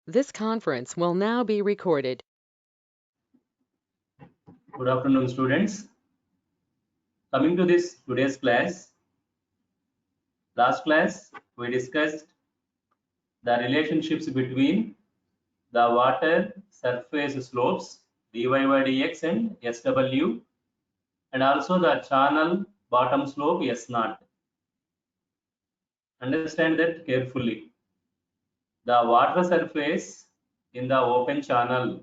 This conference will now be recorded. Good afternoon, students. Coming to today's class. Last class, we discussed the relationships between the water surface slopes dy by dx and SW, and also the channel bottom slope S0. Understand that carefully. The water surface in the open channel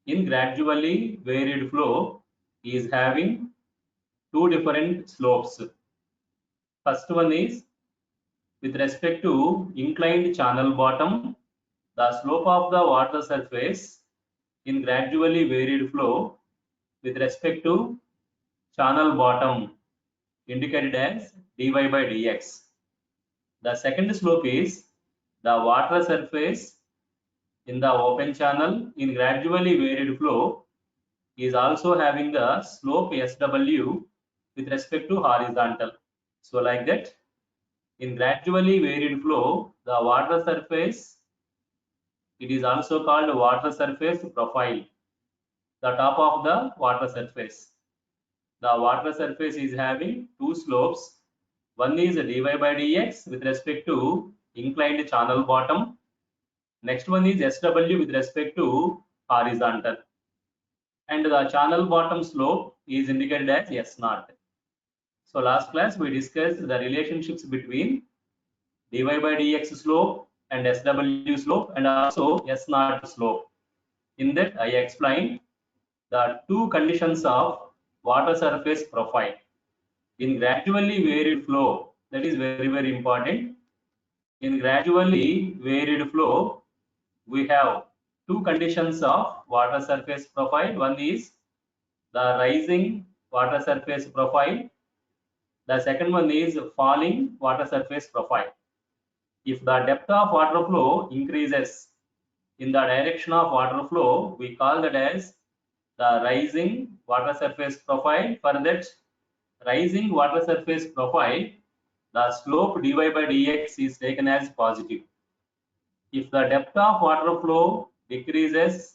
in gradually varied flow is having two different slopes. First one is with respect to inclined channel bottom, the slope of the water surface in gradually varied flow with respect to channel bottom indicated as dy by dx. The second slope is the water surface in the open channel in gradually varied flow is also having the slope SW with respect to horizontal. So like that, in gradually varied flow, the water surface, it is also called water surface profile, the top of the water surface. The water surface is having two slopes. One is dy by dx with respect to inclined channel bottom. Next one is SW with respect to horizontal. And the channel bottom slope is indicated as S0. So last class we discussed the relationships between dy by dx slope and SW slope and also S0 slope. In that I explained the two conditions of water surface profile. In gradually varied flow, that is very important. In gradually varied flow, we have two conditions of water surface profile. One is the rising water surface profile. The second one is falling water surface profile. If the depth of water flow increases in the direction of water flow, we call that as the rising water surface profile. For that rising water surface profile, the slope dy by dx is taken as positive. If the depth of water flow decreases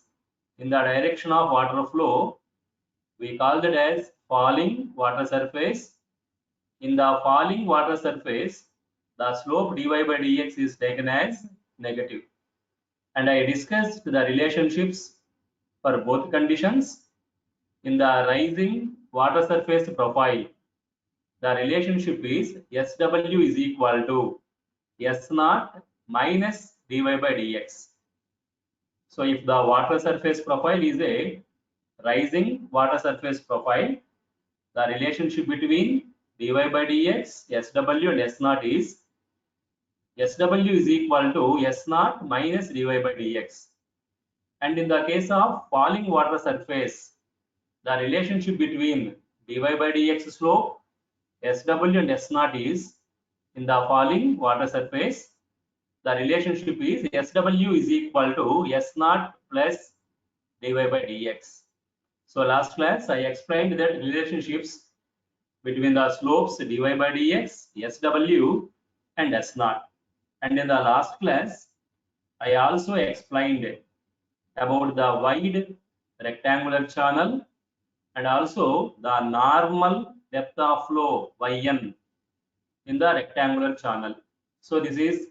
in the direction of water flow, we call that as falling water surface. In the falling water surface, the slope dy by dx is taken as negative. And I discussed the relationships for both conditions. In the rising water surface profile, the relationship is SW is equal to S0 minus dy by dx. So if the water surface profile is a rising water surface profile, the relationship between dy by dx, SW and S0 is SW is equal to S0 minus dy by dx. And in the case of falling water surface, the relationship between dy by dx slope, SW and S0 is in the falling water surface. The relationship is SW is equal to S0 plus dy by dx. So last class I explained that relationships between the slopes dy by dx, SW and S0. And in the last class, I also explained about the wide rectangular channel and also the normal depth of flow yn in the rectangular channel. So this is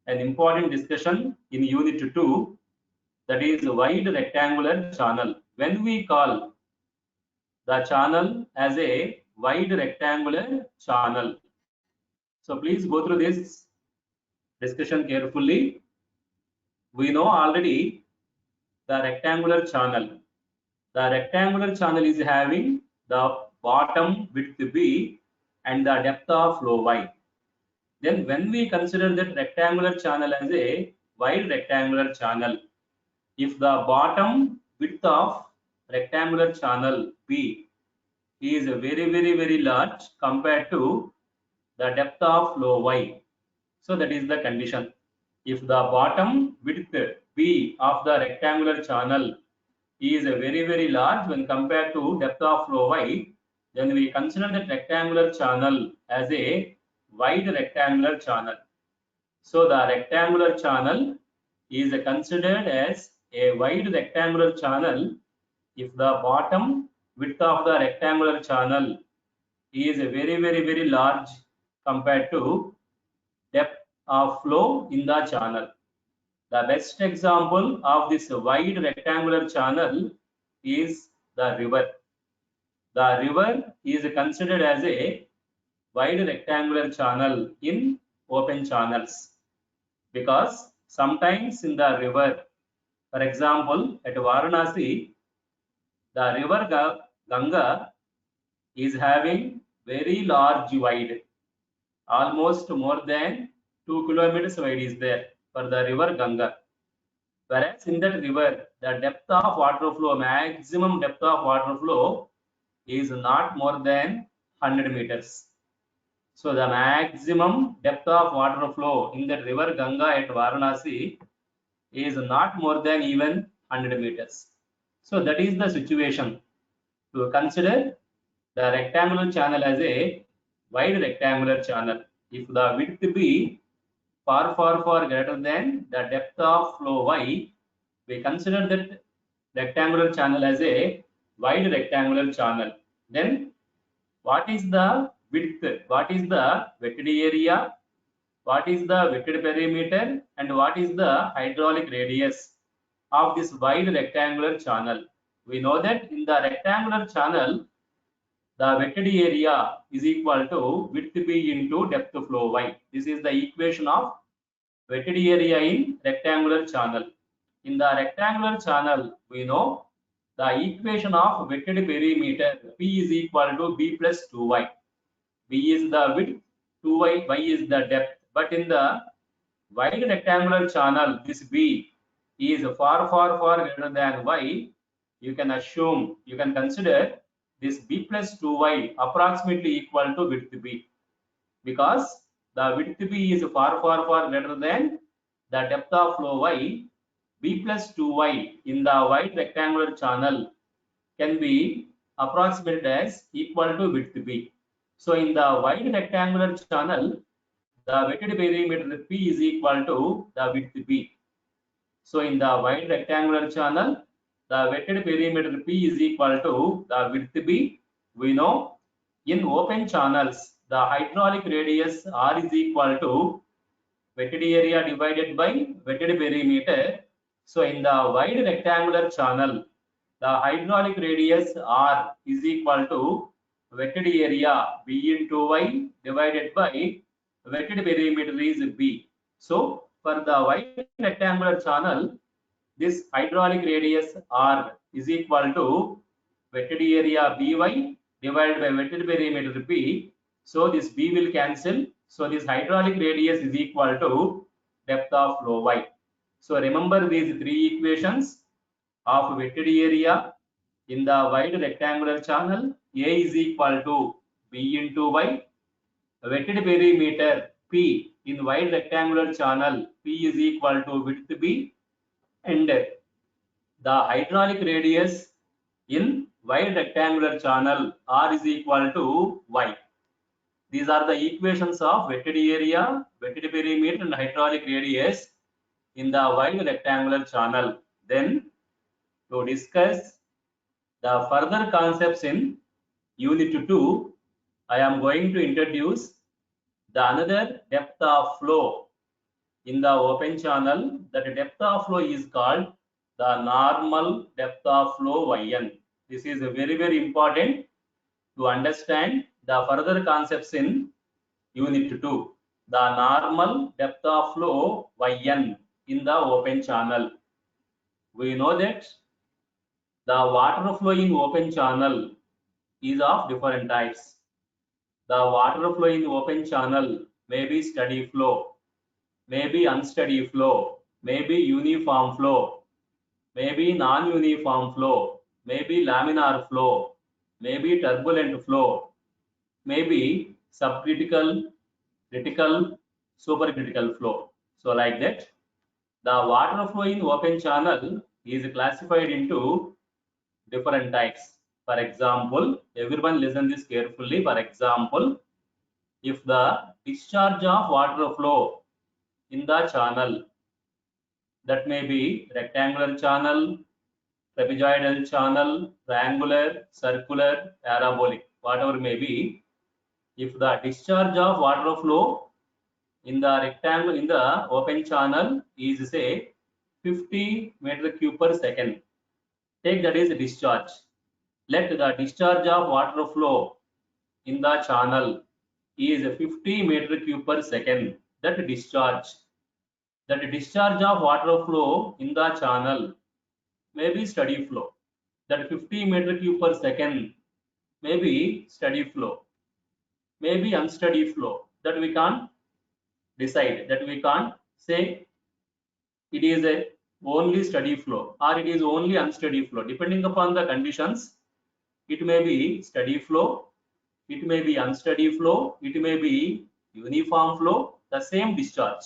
an important discussion in unit 2, that is wide rectangular channel. When we call the channel as a wide rectangular channel, so please go through this discussion carefully. We know already the rectangular channel. The rectangular channel is having the bottom width B and the depth of flow Y. Then when we consider that rectangular channel as a wide rectangular channel, if the bottom width of rectangular channel B is very large compared to the depth of flow Y, so that is the condition. If the bottom width B of the rectangular channel is very large when compared to depth of flow Y, then we consider that rectangular channel as a wide rectangular channel. So the rectangular channel is considered as a wide rectangular channel if the bottom width of the rectangular channel is very large compared to depth of flow in the channel. The best example of this wide rectangular channel is the river. The river is considered as a wide rectangular channel in open channels because sometimes in the river, for example, at Varanasi, the river Ganga is having very large wide, almost more than 2 kilometers wide is there for the river Ganga. Whereas in that river, the depth of water flow, maximum depth of water flow is not more than 100 meters. So the maximum depth of water flow in the river Ganga at Varanasi is not more than even 100 meters. So that is the situation. To consider the rectangular channel as a wide rectangular channel. If the width be far greater than the depth of flow y, we consider that rectangular channel as a wide rectangular channel. Then what is the width? What is the wetted area? What is the wetted perimeter? And what is the hydraulic radius of this wide rectangular channel? We know that in the rectangular channel, the wetted area is equal to width b into depth flow y. This is the equation of wetted area in rectangular channel. In the rectangular channel, we know the equation of wetted perimeter P is equal to B plus 2y. B is the width, 2y, y is the depth. But in the wide rectangular channel, this B is far greater than y. You can assume, you can consider this B plus 2y approximately equal to width B, because the width B is far greater than the depth of flow y. B plus 2y in the wide rectangular channel can be approximated as equal to width B. So in the wide rectangular channel, the wetted perimeter P is equal to the width B. So in the wide rectangular channel, the wetted perimeter P is equal to the width B. We know in open channels, the hydraulic radius R is equal to wetted area divided by wetted perimeter. So in the wide rectangular channel, the hydraulic radius R is equal to wetted area B into Y divided by wetted perimeter is B. So for the wide rectangular channel, this hydraulic radius R is equal to wetted area By divided by wetted perimeter B. So this B will cancel. So this hydraulic radius is equal to depth of flow Y. So remember these three equations of wetted area in the wide rectangular channel. A is equal to B into Y. Wetted perimeter P in wide rectangular channel, P is equal to width B. And the hydraulic radius in wide rectangular channel, R is equal to Y. These are the equations of wetted area, wetted perimeter and hydraulic radius in the wide rectangular channel. Then to discuss the further concepts in Unit 2, I am going to introduce the another depth of flow in the open channel. That depth of flow is called the normal depth of flow Yn. This is very important to understand the further concepts in Unit 2. The normal depth of flow Yn in the open channel. We know that the water flow in open channel is of different types. The water flow in open channel may be steady flow, may be unsteady flow, may be uniform flow, may be non-uniform flow, may be laminar flow, may be turbulent flow, may be subcritical, critical, supercritical flow. So like that, the water flow in open channel is classified into different types. For example, everyone listen this carefully. For example, if the discharge of water flow in the channel That may be rectangular channel, trapezoidal channel, triangular, circular, parabolic, whatever may be. If the discharge of water flow in the rectangle in the open channel is say 50 meter cube per second, take that is discharge. Let the discharge of water flow in the channel is 50 meter cube per second. That discharge of water flow in the channel may be steady flow. That 50 meter cube per second may be steady flow, may be unsteady flow. That we can't decide. That we can't say it is a only steady flow or it is only unsteady flow. Depending upon the conditions, it may be steady flow, it may be unsteady flow, it may be uniform flow, the same discharge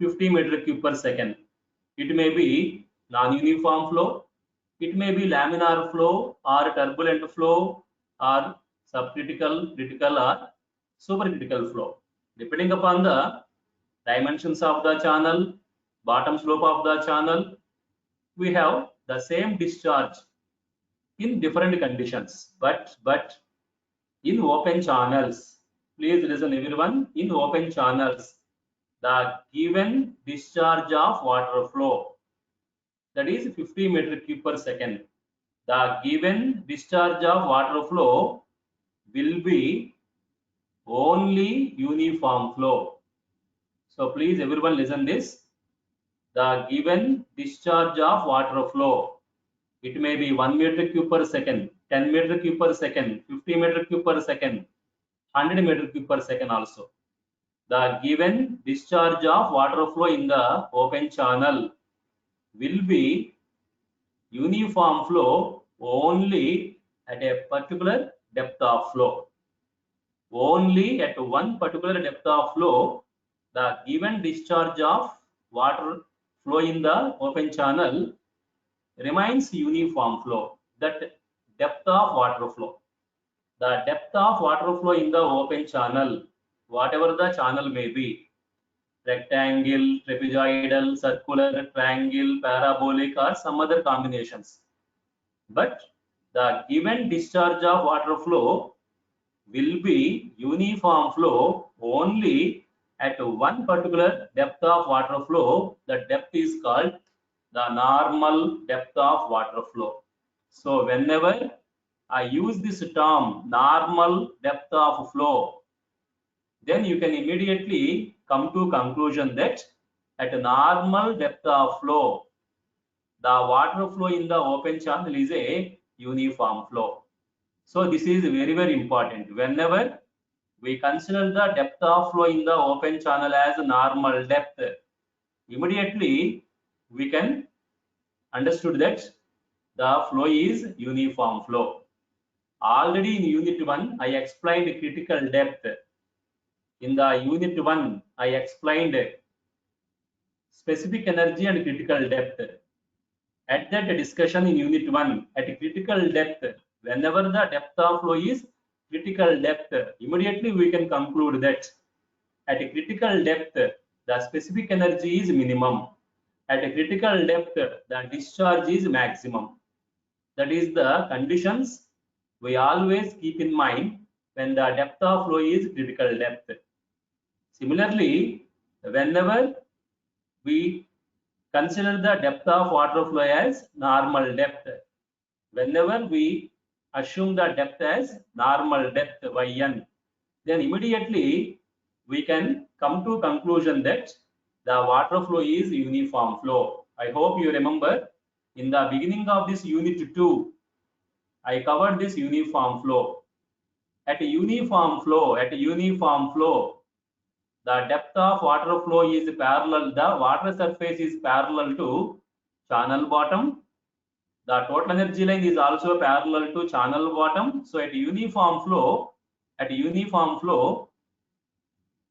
50 meter cube per second. It may be non-uniform flow, it may be laminar flow or turbulent flow or subcritical, critical or supercritical flow. Depending upon the dimensions of the channel, bottom slope of the channel, we have the same discharge in different conditions. But in open channels, please listen everyone, in open channels, the given discharge of water flow, that is 50 meter cube per second, the given discharge of water flow will be only uniform flow. So please everyone listen this. The given discharge of water flow, it may be 1 meter cube per second, 10 meter cube per second, 50 meter cube per second, 100 meter cube per second also. The given discharge of water flow in the open channel will be uniform flow only at a particular depth of flow. Only at one particular depth of flow, the given discharge of water flow in the open channel remains uniform flow. That depth of water flow. The depth of water flow in the open channel, whatever the channel may be, rectangle, trapezoidal, circular, triangle, parabolic or some other combinations. But the given discharge of water flow will be uniform flow only at one particular depth of water flow. The depth is called the normal depth of water flow. So whenever I use this term normal depth of flow, then you can immediately come to conclusion that at a normal depth of flow, the water flow in the open channel is a uniform flow. So this is very important. Whenever we consider the depth of flow in the open channel as normal depth, immediately we can understood that the flow is uniform flow. Already in unit 1, I explained critical depth. In the unit 1, I explained specific energy and critical depth. At that discussion in unit 1, at critical depth, whenever the depth of flow is critical depth, immediately we can conclude that at a critical depth, the specific energy is minimum. At a critical depth, the discharge is maximum. That is the conditions we always keep in mind when the depth of flow is critical depth. Similarly, whenever we consider the depth of water flow as normal depth, whenever we assume the depth as normal depth yn, then immediately we can come to conclusion that the water flow is uniform flow. I hope you remember in the beginning of this unit 2, I covered this uniform flow. At a uniform flow, the depth of water flow is parallel, the water surface is parallel to channel bottom. The total energy line is also parallel to channel bottom. So at uniform flow,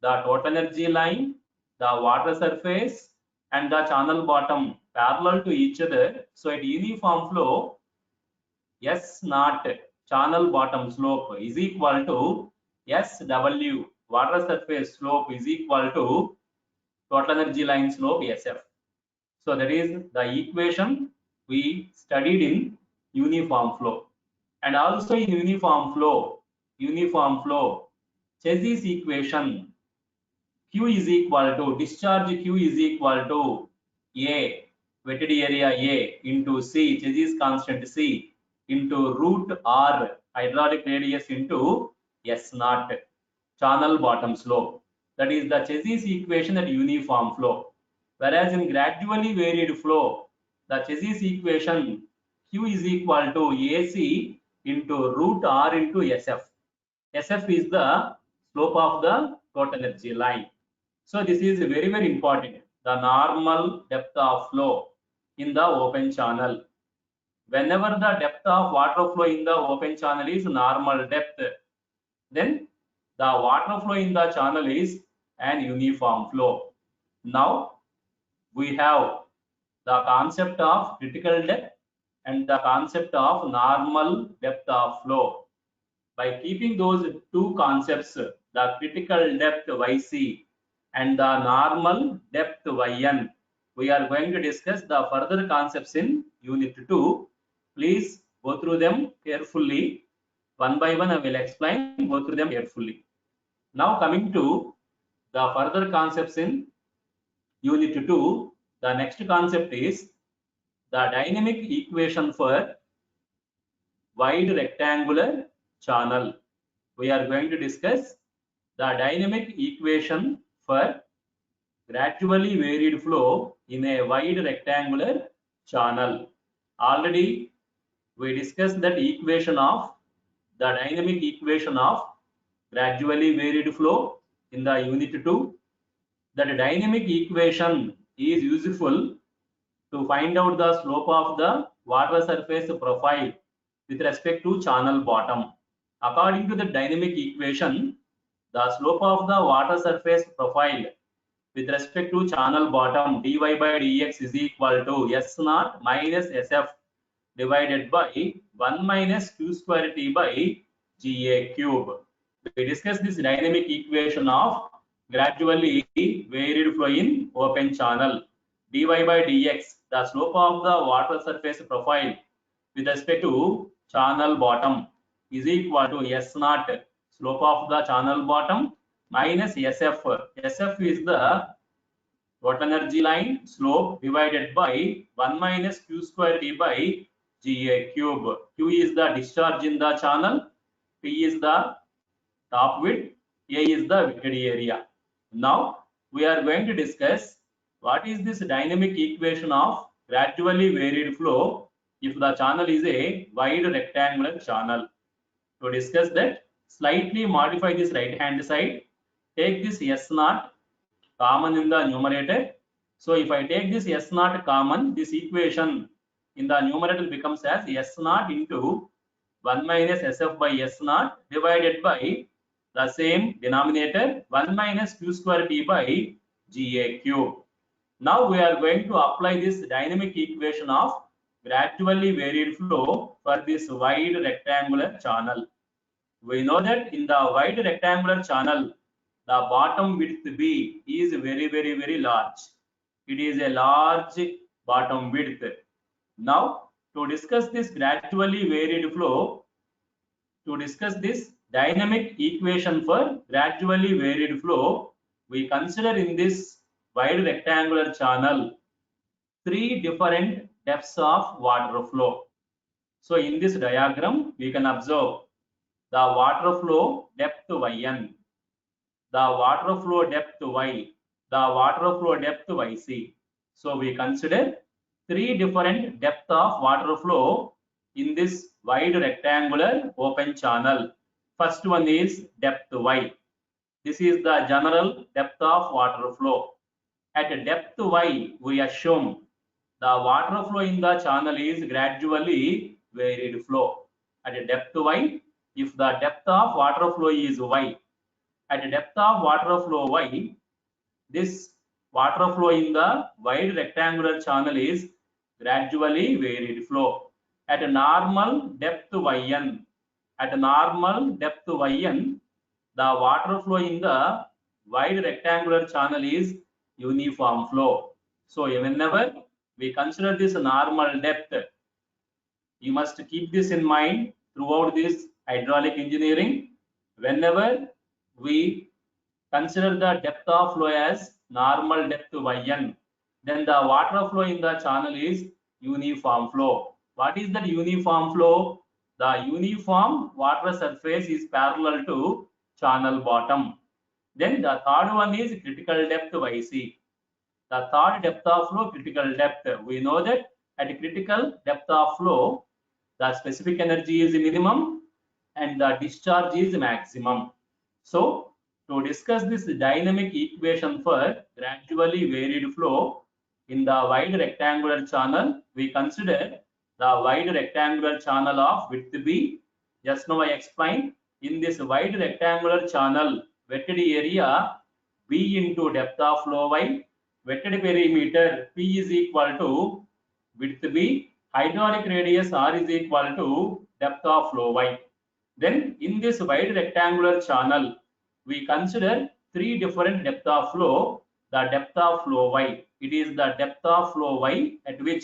the total energy line, the water surface and the channel bottom parallel to each other. So at uniform flow, S naught channel bottom slope is equal to SW water surface slope is equal to total energy line slope SF. So that is the equation we studied in uniform flow. And also in uniform flow, Chassis equation, Q is equal to, discharge Q is equal to A, wetted area A, into C, Chassis constant C, into root R, hydraulic radius, into S naught, channel bottom slope. That is the Chassis equation at uniform flow. Whereas in gradually varied flow, the Chassis equation Q is equal to AC into root R into SF. SF is the slope of the total energy line. So this is very, very important. The normal depth of flow in the open channel. Whenever the depth of water flow in the open channel is normal depth, then the water flow in the channel is an uniform flow. Now we have the concept of critical depth and the concept of normal depth of flow. By keeping those two concepts, the critical depth YC and the normal depth YN, we are going to discuss the further concepts in Unit 2. Please go through them carefully. One by one I will explain, go through them carefully. Now coming to the further concepts in Unit 2, the next concept is the dynamic equation for wide rectangular channel. We are going to discuss the dynamic equation for gradually varied flow in a wide rectangular channel. Already we discussed that equation of the dynamic equation of gradually varied flow in the Unit 2. That dynamic equation is useful to find out the slope of the water surface profile with respect to channel bottom. According to the dynamic equation, the slope of the water surface profile with respect to channel bottom dy by dx is equal to S naught minus SF divided by 1 minus q square t by Ga cube. We discussed this dynamic equation of gradually varied flow in open channel. Dy by dx, the slope of the water surface profile with respect to channel bottom is equal to S naught, slope of the channel bottom, minus SF. SF is the total energy line slope divided by 1 minus q square t by Ga cube. Q is the discharge in the channel, T is the top width, A is the wetted area. Now we are going to discuss what is this dynamic equation of gradually varied flow if the channel is a wide rectangular channel. To discuss that, slightly modify this right hand side, take this S naught common in the numerator. So if I take this S naught common, this equation in the numerator becomes as S naught into 1 minus SF by S naught divided by the same denominator 1 minus q square t by Ga cube. Now we are going to apply this dynamic equation of gradually varied flow for this wide rectangular channel. We know that in the wide rectangular channel, the bottom width B is very large. It is a large bottom width. Now to discuss this gradually varied flow, to discuss this dynamic equation for gradually varied flow, we consider in this wide rectangular channel 3 different depths of water flow. So in this diagram, we can observe the water flow depth Yn, the water flow depth Y, the water flow depth Yc. So we consider 3 different depth of water flow in this wide rectangular open channel. First one is depth Y. This is the general depth of water flow. At depth Y, we assume the water flow in the channel is gradually varied flow. At depth Y, if the depth of water flow is Y, at depth of water flow Y, this water flow in the wide rectangular channel is gradually varied flow. At a normal depth Yn, at a normal depth Yn, the water flow in the wide rectangular channel is uniform flow. So whenever we consider this normal depth. You must keep this in mind throughout this hydraulic engineering. Whenever we consider the depth of flow as normal depth yn, then the water flow in the channel is uniform flow. What is that uniform flow? The uniform water surface is parallel to channel bottom. Then the third one is critical depth YC. The third depth of flow, critical depth. We know that at critical depth of flow, the specific energy is minimum and the discharge is maximum. So to discuss this dynamic equation for gradually varied flow in the wide rectangular channel, we consider the wide rectangular channel of width B. Just now I explained, in this wide rectangular channel, wetted area B into depth of flow Y, wetted perimeter P is equal to width B, hydraulic radius R is equal to depth of flow Y. Then in this wide rectangular channel, we consider three different depth of flow. The depth of flow Y, it is the depth of flow Y at which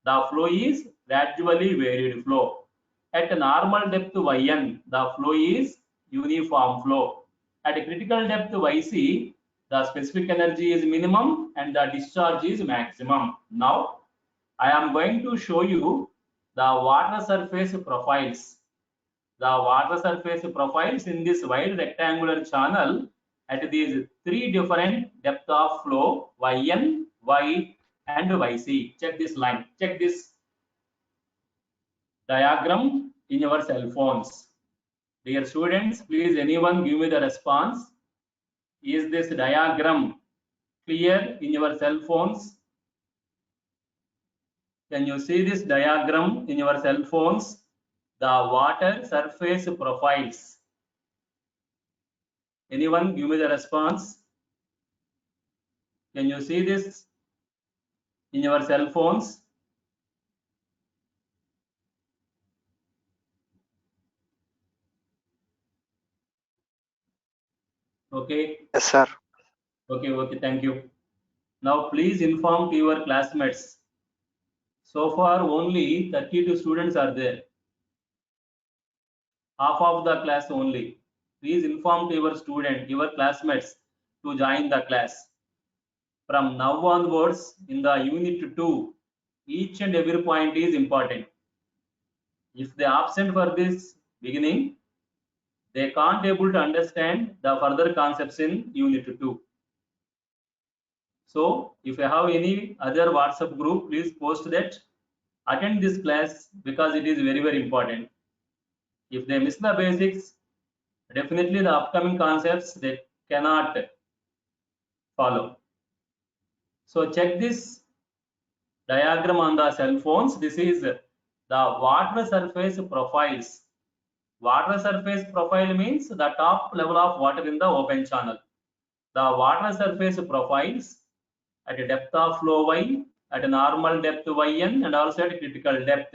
the flow is gradually varied flow. At normal depth Yn, the flow is uniform flow. At critical depth Yc, the specific energy is minimum and the discharge is maximum. Now, I am going to show you the water surface profiles. The water surface profiles in this wide rectangular channel at these three different depth of flow Yn, Y and Yc. Check this line. Check this diagram in your cell phones. Dear students, please anyone give me the response. Is this diagram clear in your cell phones? Can you see this diagram in your cell phones? The water surface profiles. Anyone give me the response? Can you see this in your cell phones? Okay. Yes, sir. Okay, thank you. Now please inform to your classmates. So far only 32 students are there. Half of the class only. Please inform to your student, your classmates to join the class. From now onwards in the unit 2, each and every point is important. If they are absent for this beginning, they can't able to understand the further concepts in unit 2. So if you have any other WhatsApp group, please post that. Attend this class because it is very, very important. If they miss the basics, definitely the upcoming concepts they cannot follow. So check this diagram on the cell phones. This is the water surface profiles. Water surface profile means the top level of water in the open channel. The water surface profiles at a depth of flow Y, at a normal depth Yn and also at critical depth.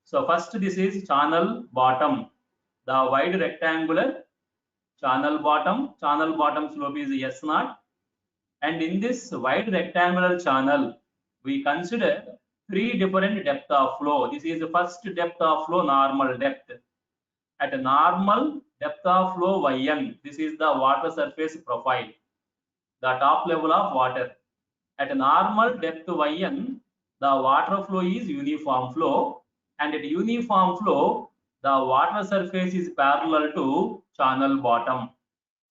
So first this is channel bottom. The wide rectangular channel bottom slope is S0. And in this wide rectangular channel, we consider three different depth of flow. This is the first depth of flow, normal depth. At a normal depth of flow Yn, this is the water surface profile, the top level of water. At a normal depth Yn, the water flow is uniform flow, and at uniform flow, the water surface is parallel to channel bottom.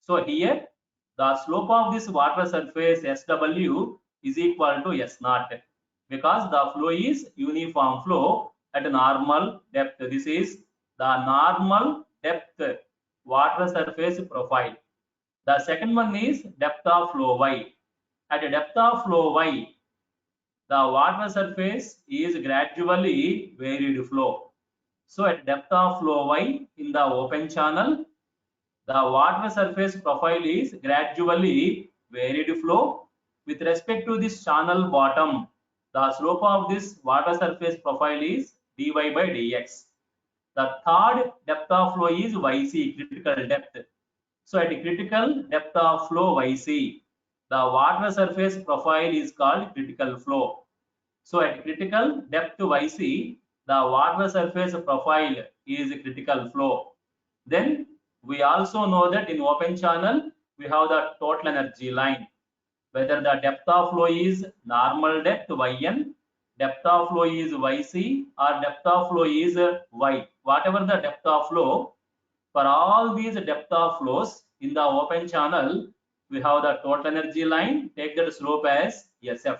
So here, the slope of this water surface SW is equal to S0 because the flow is uniform flow at a normal depth. This is the normal depth water surface profile. The second one is depth of flow Y. At a depth of flow Y, the water surface is gradually varied flow. So at depth of flow Y in the open channel, the water surface profile is gradually varied flow. With respect to this channel bottom, the slope of this water surface profile is dy by dx. The third depth of flow is Yc, critical depth. So at critical depth of flow Yc, the water surface profile is called critical flow. So at critical depth YC, the water surface profile is critical flow. Then we also know that in open channel, we have the total energy line. Whether the depth of flow is normal depth Yn, depth of flow is Yc, or depth of flow is Y. Whatever the depth of flow, for all these depth of flows in the open channel, we have the total energy line. Take that slope as SF.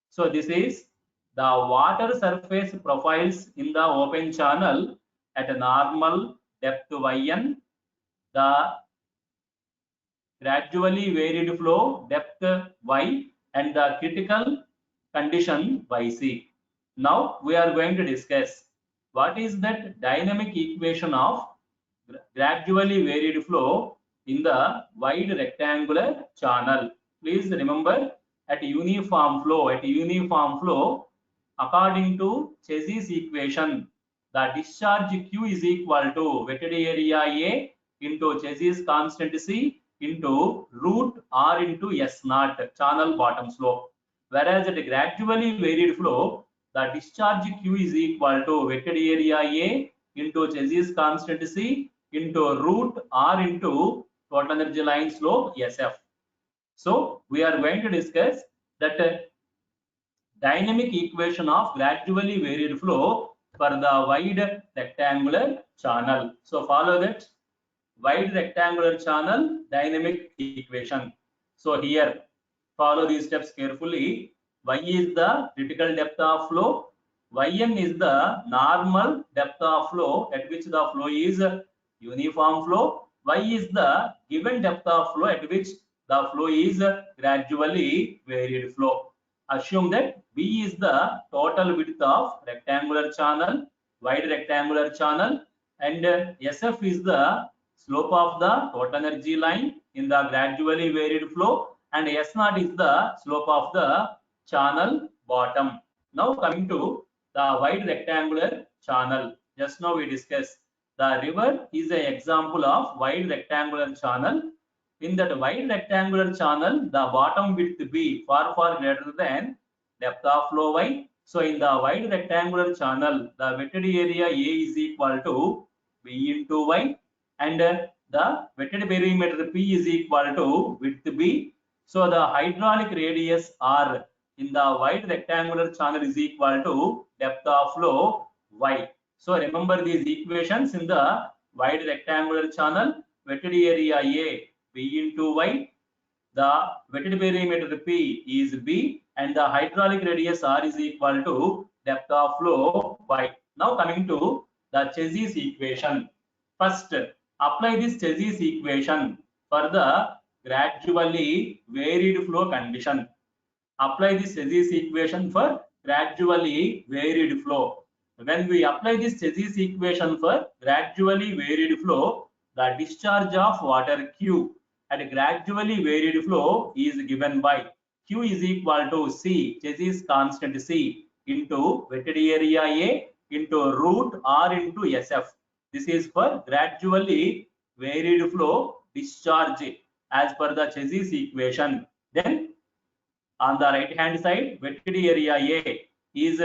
So this is the water surface profiles in the open channel at a normal depth Yn, the gradually varied flow depth Y, and the critical condition Yc. Now we are going to discuss what is that dynamic equation of gradually varied flow in the wide rectangular channel. Please remember, at uniform flow, according to Chassis equation, the discharge Q is equal to wetted area A into Chassis constant C into root R into S naught, channel bottom slope. Whereas at a gradually varied flow, the discharge Q is equal to wetted area A into Chassis constant C into root R into total energy line slope SF. So we are going to discuss that dynamic equation of gradually varied flow for the wide rectangular channel. So follow that wide rectangular channel dynamic equation. So here follow these steps carefully. Y is the critical depth of flow. Yn is the normal depth of flow at which the flow is uniform flow. Y is the given depth of flow at which the flow is gradually varied flow. Assume that B is the total width of rectangular channel, wide rectangular channel, and SF is the slope of the total energy line in the gradually varied flow, and S naught is the slope of the channel bottom. Now coming to the wide rectangular channel. Just now we discussed the river is an example of wide rectangular channel. In that wide rectangular channel, the bottom width B far greater than depth of flow Y. So in the wide rectangular channel, the wetted area A is equal to B into Y, and the wetted perimeter P is equal to width B. So the hydraulic radius R in the wide rectangular channel is equal to depth of flow Y. So remember these equations in the wide rectangular channel, wetted area A B into Y, the wetted perimeter P is B, and the hydraulic radius R is equal to depth of flow Y. Now coming to the Chassis equation. First, apply this Chassis equation for the gradually varied flow condition. Apply this Chassis equation for gradually varied flow. When we apply this Chassis equation for gradually varied flow, the discharge of water Q at gradually varied flow is given by Q is equal to C, Chassis constant C, into wetted area A into root R into SF. This is for gradually varied flow discharge as per the Chassis equation. Then on the right hand side, wetted area A is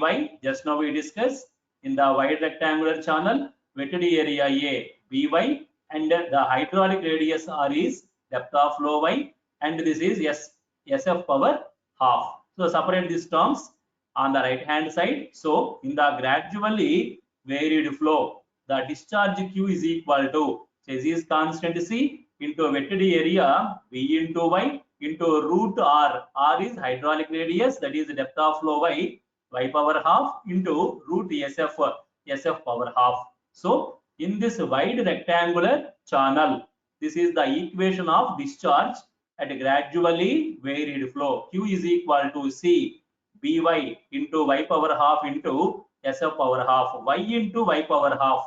By. Just now we discussed in the wide rectangular channel, wetted area A By, and the hydraulic radius R is depth of flow Y, and this is SF power half. So separate these terms on the right hand side. So in the gradually varied flow, the discharge Q is equal to Chassis constant C into wetted area B into Y into root R. R is hydraulic radius, that is depth of flow Y, Y power half into root SF power half. So in this wide rectangular channel, this is the equation of discharge at gradually varied flow. Q is equal to C By into Y power half into SF power half, Y into Y power half.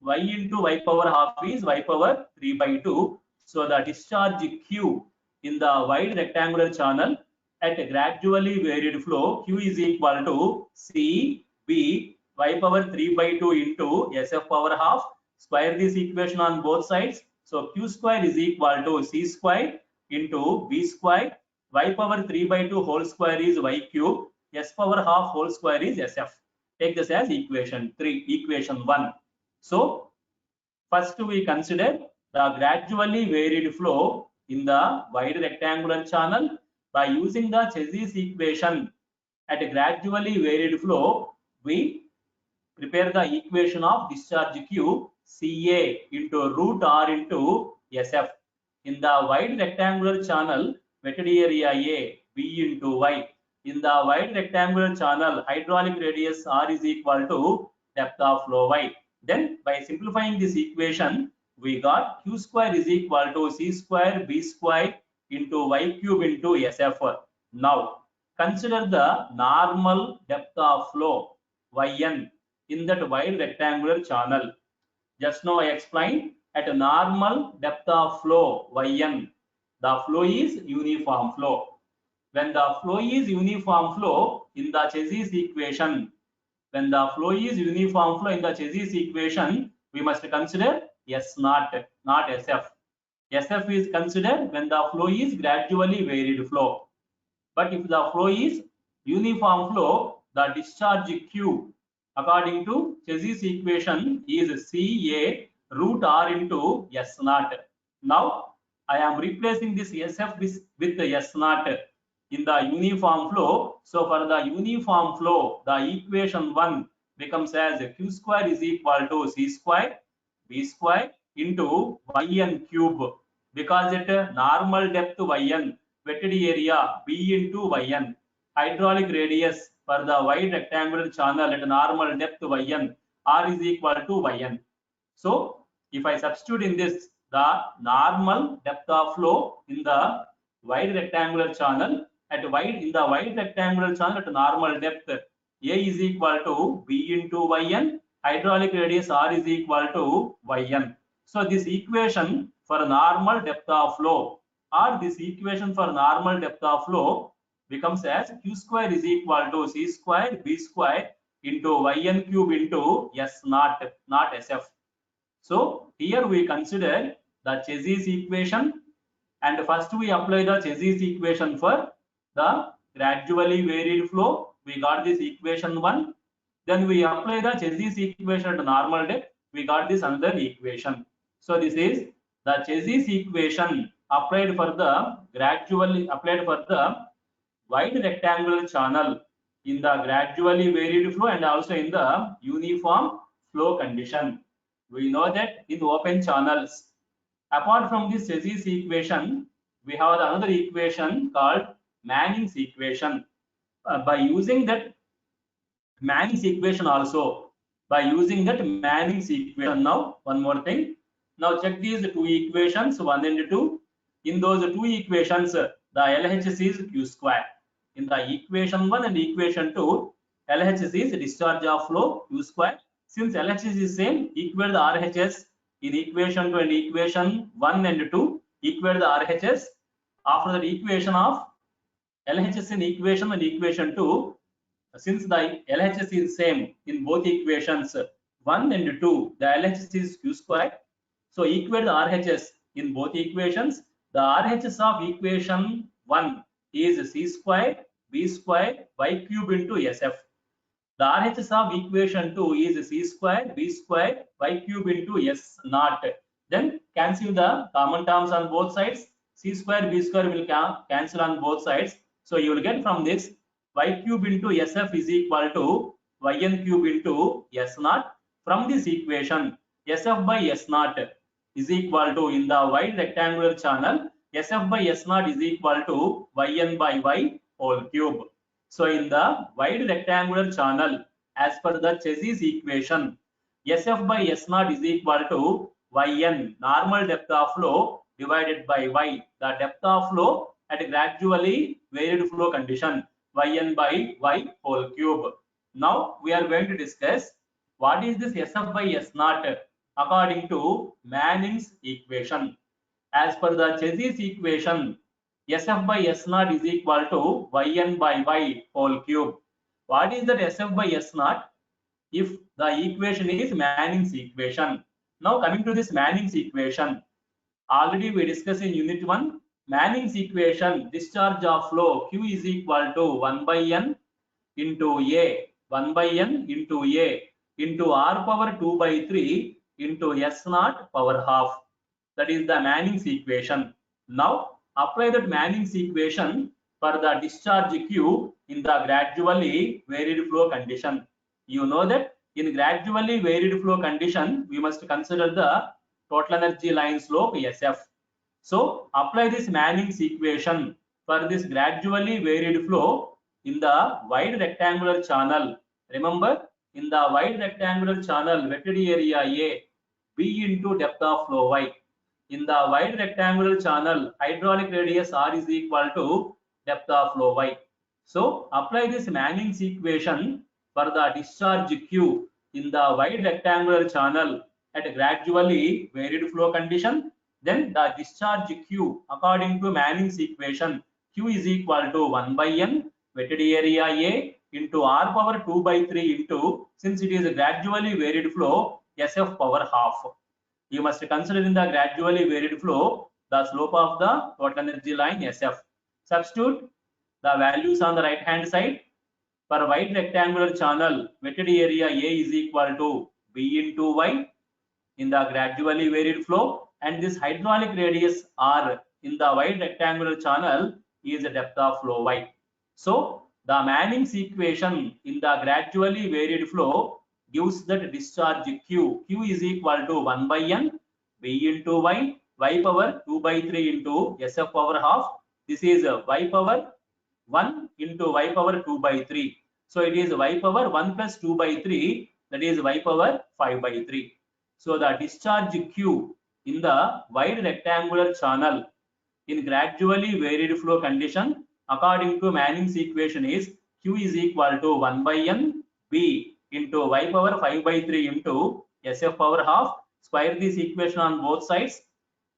Y into Y power half is Y power 3 by 2. So the discharge Q in the wide rectangular channel at gradually varied flow, Q is equal to C B Y power 3 by 2 into SF power half. Square this equation on both sides. So Q square is equal to C square into B square. Y power 3 by 2 whole square is Y cube S power half whole square is SF. Take this as equation 3, equation 1. So first we consider the gradually varied flow in the wide rectangular channel by using the Chassis equation. At a gradually varied flow, we prepare the equation of discharge Q CA into root R into SF. In the wide rectangular channel, wetted area A, B into Y. In the wide rectangular channel, hydraulic radius R is equal to depth of flow Y. Then by simplifying this equation, we got Q square is equal to C square B square into Y cube into SF. Now, consider the normal depth of flow Yn in that wide rectangular channel. Just now I explained at a normal depth of flow Yn, the flow is uniform flow. When the flow is uniform flow in the Chassis equation, when the flow is uniform flow in the Chassis equation, we must consider S naught, not SF. SF is considered when the flow is gradually varied flow. But if the flow is uniform flow, the discharge Q according to Chassis equation is CA root R into S naught. Now I am replacing this SF with the S naught in the uniform flow. So for the uniform flow, the equation 1 becomes as Q square is equal to C square B square into Yn cube, because at normal depth Yn, wetted area B into Yn, hydraulic radius for the wide rectangular channel at normal depth Yn, R is equal to Yn. So if I substitute in this the normal depth of flow in the wide rectangular channel in the wide rectangular channel at normal depth, A is equal to B into Yn, hydraulic radius R is equal to Yn. So this equation for normal depth of flow, or this equation for normal depth of flow, becomes as Q square is equal to C square B square into Yn cube into S naught, not SF. So here we consider the Chassis equation, and first we apply the Chassis equation for the gradually varied flow. We got this equation 1. Then we apply the Chassis equation at normal depth. We got this another equation. So this is the Chassis equation applied for the wide rectangular channel in the gradually varied flow and also in the uniform flow condition. We know that in open channels, apart from this Chassis equation, we have another equation called Manning's equation. By using that Manning's equation also, now one more thing. Now check these two equations 1 and 2. In those two equations, the LHS is Q square. In the equation 1 and equation 2, LHS is discharge of flow Q square. Since LHS is same, equate the RHS in equation 2 and equation 1 and 2. Equate the RHS. After that equation of LHS in equation and equation 2, since the LHS is same in both equations 1 and 2, the LHS is Q square. So equate the RHS in both equations. The RHS of equation 1 is C square B square Y cube into SF. The RHS of equation 2 is C square B square Y cube into S naught. Then cancel the common terms on both sides. C square B square will cancel on both sides. So you will get from this Y cube into SF is equal to Yn cube into S naught. From this equation, SF by S naught is equal to, in the wide rectangular channel, SF by S naught is equal to Yn by Y whole cube. So in the wide rectangular channel, as per the Chassis equation, SF by S naught is equal to Yn, normal depth of flow, divided by Y, the depth of flow at a gradually varied flow condition, Yn by Y whole cube. Now we are going to discuss what is this SF by S naught according to Manning's equation. As per the Chassis equation, SF by S naught is equal to Yn by Y whole cube. What is that SF by S naught? If the equation is Manning's equation. Now coming to this Manning's equation, already we discussed in unit 1, Manning's equation, discharge of flow Q is equal to 1 by N. into a 1 by n into a into r power 2 by 3 into s naught power half. That is the Manning's equation. Now apply that Manning's equation for the discharge Q in the gradually varied flow condition. You know that in gradually varied flow condition, we must consider the total energy line slope SF. So apply this Manning's equation for this gradually varied flow in the wide rectangular channel. Remember, in the wide rectangular channel, wetted area A, B into depth of flow Y. In the wide rectangular channel, hydraulic radius R is equal to depth of flow Y. So apply this Manning's equation for the discharge Q in the wide rectangular channel at a gradually varied flow condition. Then the discharge Q according to Manning's equation, Q is equal to 1 by n wetted area A into r power 2 by 3 into, since it is a gradually varied flow, SF power half. You must consider in the gradually varied flow the slope of the total energy line SF. Substitute the values on the right hand side. For wide rectangular channel, wetted area A is equal to B into Y in the gradually varied flow, and this hydraulic radius R in the wide rectangular channel is the depth of flow Y. So the Manning's equation in the gradually varied flow gives that discharge Q. Q is equal to 1 by n B into Y, Y power 2 by 3 into SF power half. This is Y power 1 into Y power 2 by 3. So it is Y power 1 plus 2 by 3, that is Y power 5 by 3. So the discharge Q in the wide rectangular channel in gradually varied flow condition according to Manning's equation is Q is equal to 1 by n B into Y power 5 by 3 into SF power half. Square this equation on both sides.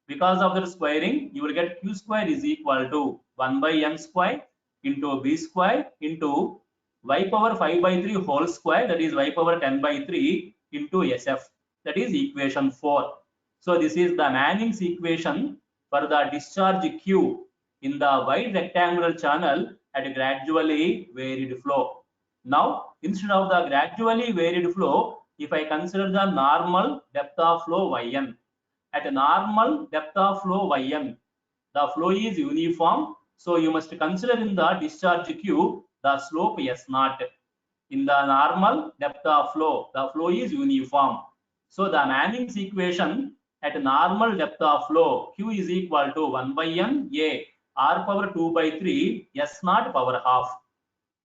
Because of the squaring, you will get Q square is equal to 1 by n square into B square into Y power 5 by 3 whole square, that is Y power 10 by 3 into SF. That is equation 4. So this is the Manning's equation for the discharge Q in the wide rectangular channel at a gradually varied flow. Now, instead of the gradually varied flow, if I consider the normal depth of flow Yn, at a normal depth of flow Yn, the flow is uniform. So you must consider in the discharge Q the slope S naught. In the normal depth of flow, the flow is uniform. So the Manning's equation at normal depth of flow, Q is equal to 1 by n A r power 2 by 3 S naught power half.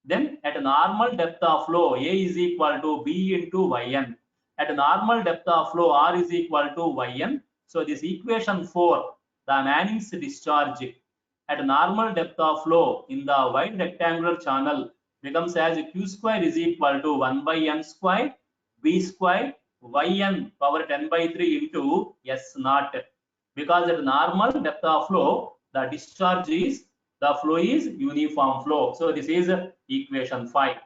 Then at normal depth of flow, A is equal to B into Yn. At normal depth of flow, R is equal to Yn. So this equation 4, the Manning's discharge at normal depth of flow in the wide rectangular channel becomes as Q square is equal to 1 by n square B square Yn power 10 by 3 into S naught. Because at normal depth of flow, the discharge is, the flow is uniform flow. So this is equation 5.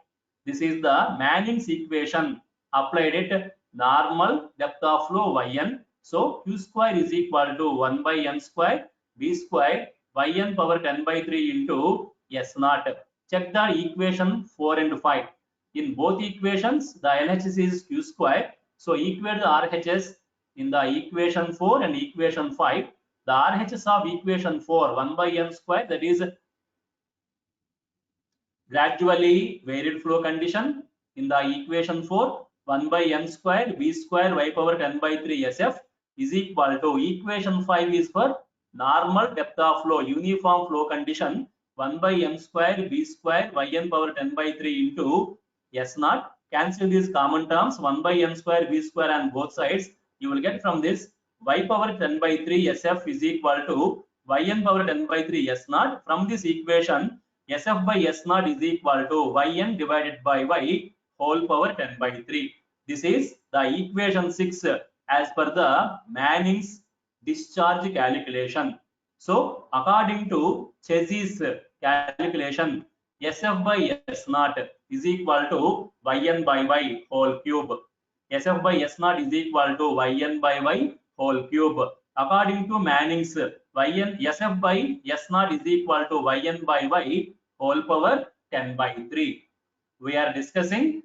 This is the Manning's equation applied at normal depth of flow Yn. So Q square is equal to 1 by n square B square Yn power 10 by 3 into S naught. Check the equation 4 and 5. In both equations, the LHS is Q square. So equate the RHS in the equation 4 and equation 5. The RHS of equation 4, 1 by n square, that is gradually varied flow condition. In the equation 4, 1 by n square B square Y power 10 by 3 SF is equal to, equation 5 is for normal depth of flow, uniform flow condition, 1 by n square B square Yn power 10 by 3 into S naught. Cancel these common terms, 1 by n square B square on both sides. You will get from this Y power 10 by 3 SF is equal to Yn power 10 by 3 S naught. From this equation, SF by S naught is equal to Yn divided by Y whole power 10 by 3. This is the equation 6 as per the Manning's discharge calculation. So according to Chezy's calculation, SF by S naught is equal to Yn by Y whole cube. SF by S naught is equal to Yn by Y whole cube. According to Manning's, SF by S naught is equal to Yn by Y whole power 10 by 3. we are discussing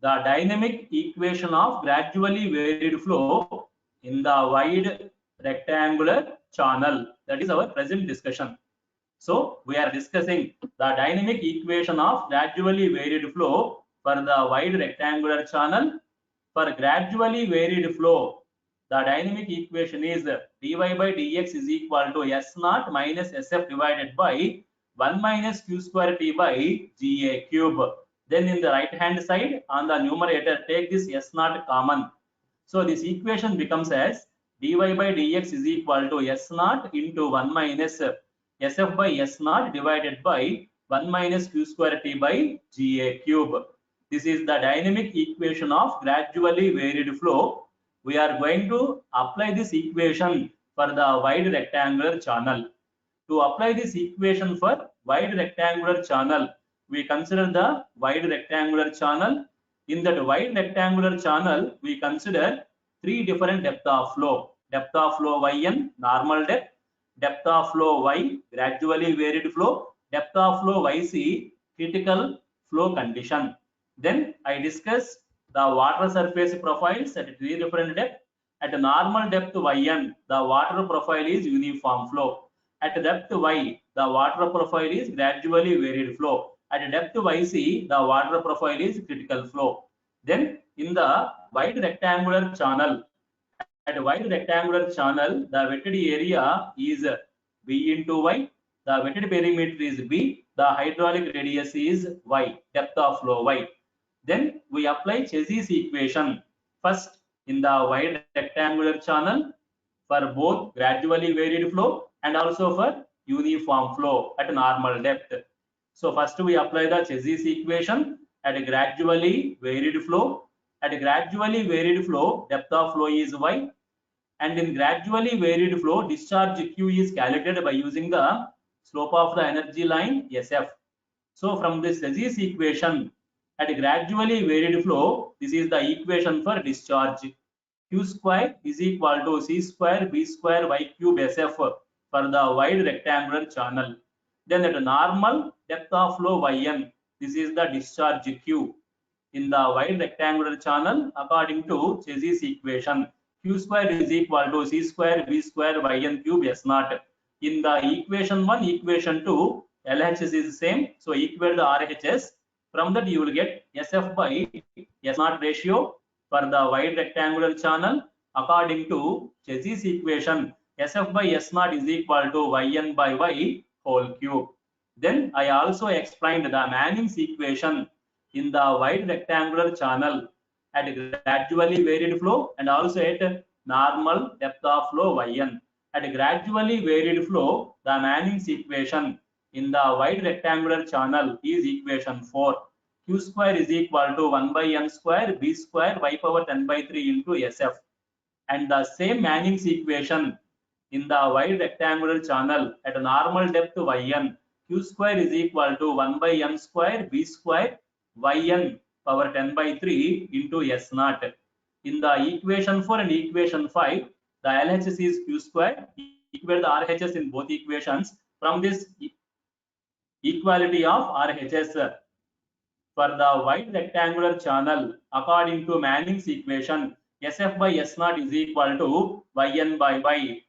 the dynamic equation of gradually varied flow in the wide rectangular channel. That is our present discussion. So we are discussing the dynamic equation of gradually varied flow for the wide rectangular channel. For gradually varied flow, the dynamic equation is dy by dx is equal to S naught minus SF divided by 1 minus q square t by Ga cube. Then in the right hand side on the numerator, take this S naught common. So this equation becomes as dy by dx is equal to S naught into 1 minus SF by S naught divided by 1 minus q square t by Ga cube. This is the dynamic equation of gradually varied flow. We are going to apply this equation for the wide rectangular channel. To apply this equation for wide rectangular channel, we consider the wide rectangular channel. In that wide rectangular channel, we consider three different depth of flow. Depth of flow yn, normal depth. Depth of flow y, gradually varied flow. Depth of flow yc, critical flow condition. Then I discuss the water surface profiles at three different depths. At a normal depth yn, the water profile is uniform flow. At depth y, the water profile is gradually varied flow. At depth yc, the water profile is critical flow. Then in the wide rectangular channel, at wide rectangular channel, the wetted area is b into y. The wetted perimeter is b. The hydraulic radius is y. Depth of flow y. Then we apply Chezy's equation. First, in the wide rectangular channel for both gradually varied flow and also for uniform flow at normal depth. So first we apply the Chezy's equation at a gradually varied flow. At a gradually varied flow, depth of flow is y, and in gradually varied flow, discharge Q is calculated by using the slope of the energy line SF. So from this Chezy's equation, at a gradually varied flow, this is the equation for discharge. Q square is equal to C square B square Y cube SF for the wide rectangular channel. Then at a normal depth of flow Yn, this is the discharge Q in the wide rectangular channel according to Chezy's equation. Q square is equal to C square B square Yn cube S naught. In the equation 1, equation 2, LHS is same. So equate the RHS. From that you will get SF by S naught ratio for the wide rectangular channel according to Chezy's equation. SF by S naught is equal to Yn by Y whole cube. Then I also explained the Manning's equation in the wide rectangular channel at gradually varied flow and also at normal depth of flow Yn. At gradually varied flow, the Manning's equation in the wide rectangular channel is equation 4. Q square is equal to 1 by n square b square y power 10 by 3 into SF. And the same Manning's equation in the wide rectangular channel at a normal depth Yn, Q square is equal to 1 by n square b square Yn power 10 by 3 into S naught. In the equation 4 and equation 5, the LHS is Q square. Equate the RHS in both equations. From this equality of RHS for the wide rectangular channel according to Manning's equation, SF by S naught is equal to Yn by Y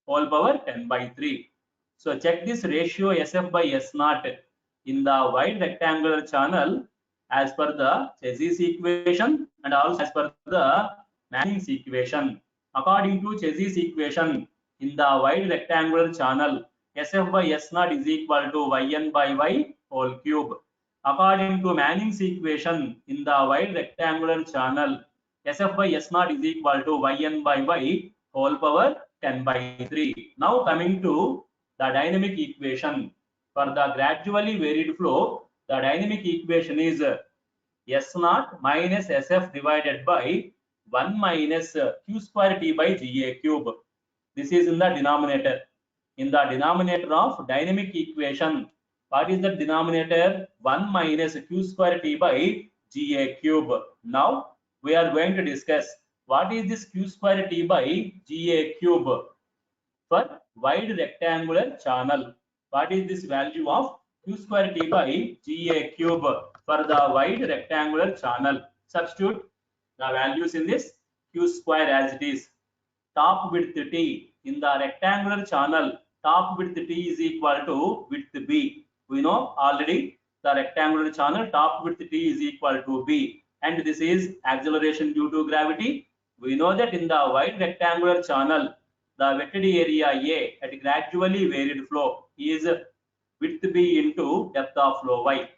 whole power 10 by 3. So check this ratio SF by S naught in the wide rectangular channel as per the Chezy's equation and also as per the Manning's equation. According to Chezy's equation in the wide rectangular channel, SF by S naught is equal to Yn by Y whole cube. According to Manning's equation in the wide rectangular channel, SF by S naught is equal to Yn by Y whole power 10 by 3. Now coming to the dynamic equation for the gradually varied flow, the dynamic equation is S naught minus SF divided by 1 minus Q square T by Ga cube. This is in the denominator. In the denominator of dynamic equation, what is the denominator? 1 minus Q square T by Ga cube. Now we are going to discuss what is this Q square T by Ga cube for wide rectangular channel. What is this value of Q square T by Ga cube? for the wide rectangular channel. Substitute the values in this q square as it is. Top width t in the rectangular channel, top width t is equal to width b. We know already the rectangular channel top width t is equal to b, and this is acceleration due to gravity. We know that in the wide rectangular channel, the wetted area A at gradually varied flow is width b into depth of flow y.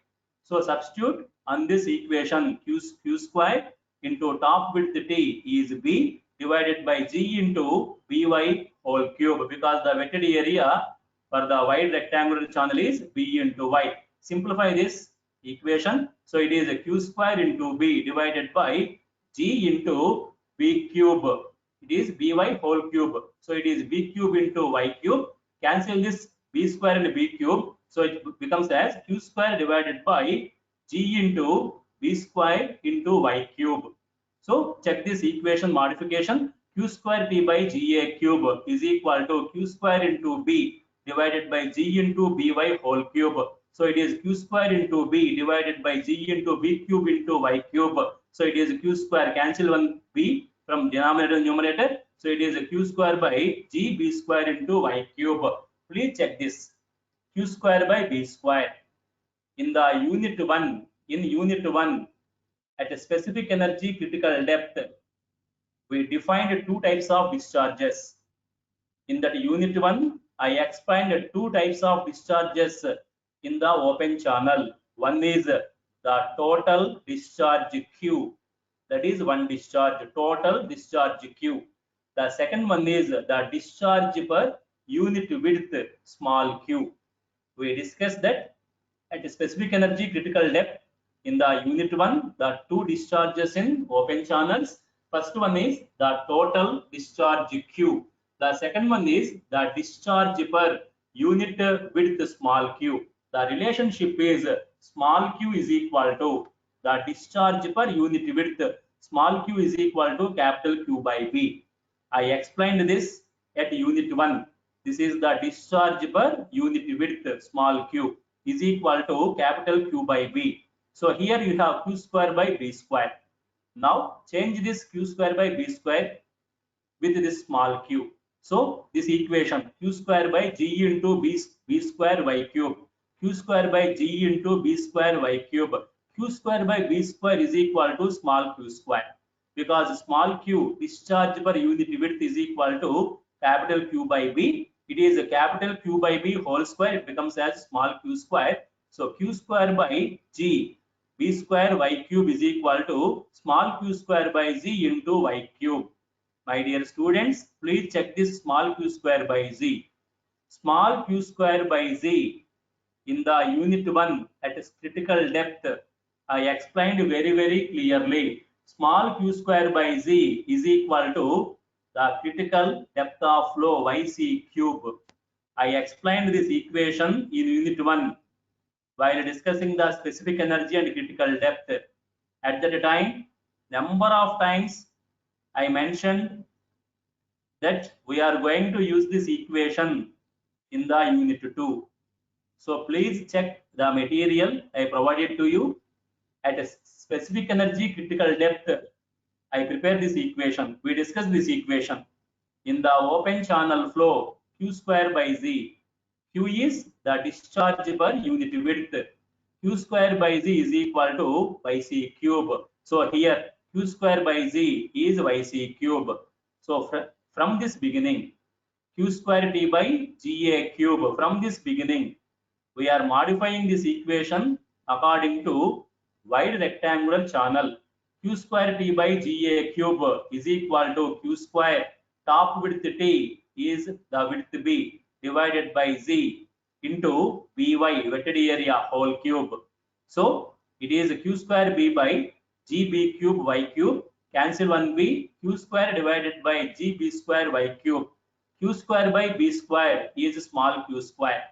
So substitute on this equation q square into top width t is b divided by g into by whole cube, because the wetted area for the wide rectangular channel is b into y. Simplify this equation. So it is a q square into b divided by g into b cube. It is by whole cube. So it is b cube into y cube. Cancel this b square and b cube. So it becomes as q square divided by g into b square into y cube. So check this equation modification. Q square t by ga cube is equal to q square into b divided by g into by whole cube. So it is q square into b divided by g into b cube into y cube. So it is q square, cancel one b from denominator and numerator. So it is a q square by g b square into y cube. Please check this. Q square by b square. In the unit 1, at a specific energy critical depth, we defined two types of discharges. In that unit 1, I explained two types of discharges in the open channel. One is the total discharge Q, that is one discharge, total discharge Q. The second one is the discharge per unit width, small q. We discussed that at a specific energy critical depth in the unit 1, the two discharges in open channels. First one is the total discharge Q. The second one is the discharge per unit width, small q. The relationship is small q is equal to the discharge per unit width, small q is equal to capital Q by B. I explained this at unit 1. This is the discharge per unit width, small q, is equal to capital Q by B. So here you have q square by b square. Now change this q square by b square with this small q. So this equation q square by g into b square y cube, q square by g into b square y cube, q square by b square is equal to small q square, because small q discharge per unit width is equal to capital Q by b. It is a capital Q by b whole square, it becomes as small q square. So q square by g b square y cube is equal to small q square by z into y cube. My dear students, please check this small q square by z. Small q square by z in the unit 1 at a critical depth, I explained very clearly. Small q square by z is equal to the critical depth of flow yc cube. I explained this equation in unit 1 while discussing the specific energy and critical depth. At that time, number of times I mentioned that we are going to use this equation in the unit 2. So please check the material I provided to you. At a specific energy critical depth, I prepare this equation. We discuss this equation. In the open channel flow, q square by z. Q is the discharge per unit width. Q square by z is equal to yc cube. So here q square by z is yc cube. So from this beginning, q square t by ga cube. From this beginning, we are modifying this equation according to wide rectangular channel. Q square t by ga cube is equal to q square top width t is the width b divided by z into by wetted area whole cube. So it is q square b by gb cube y cube. Cancel one b, q square divided by gb square y cube. Q square by b square is small q square.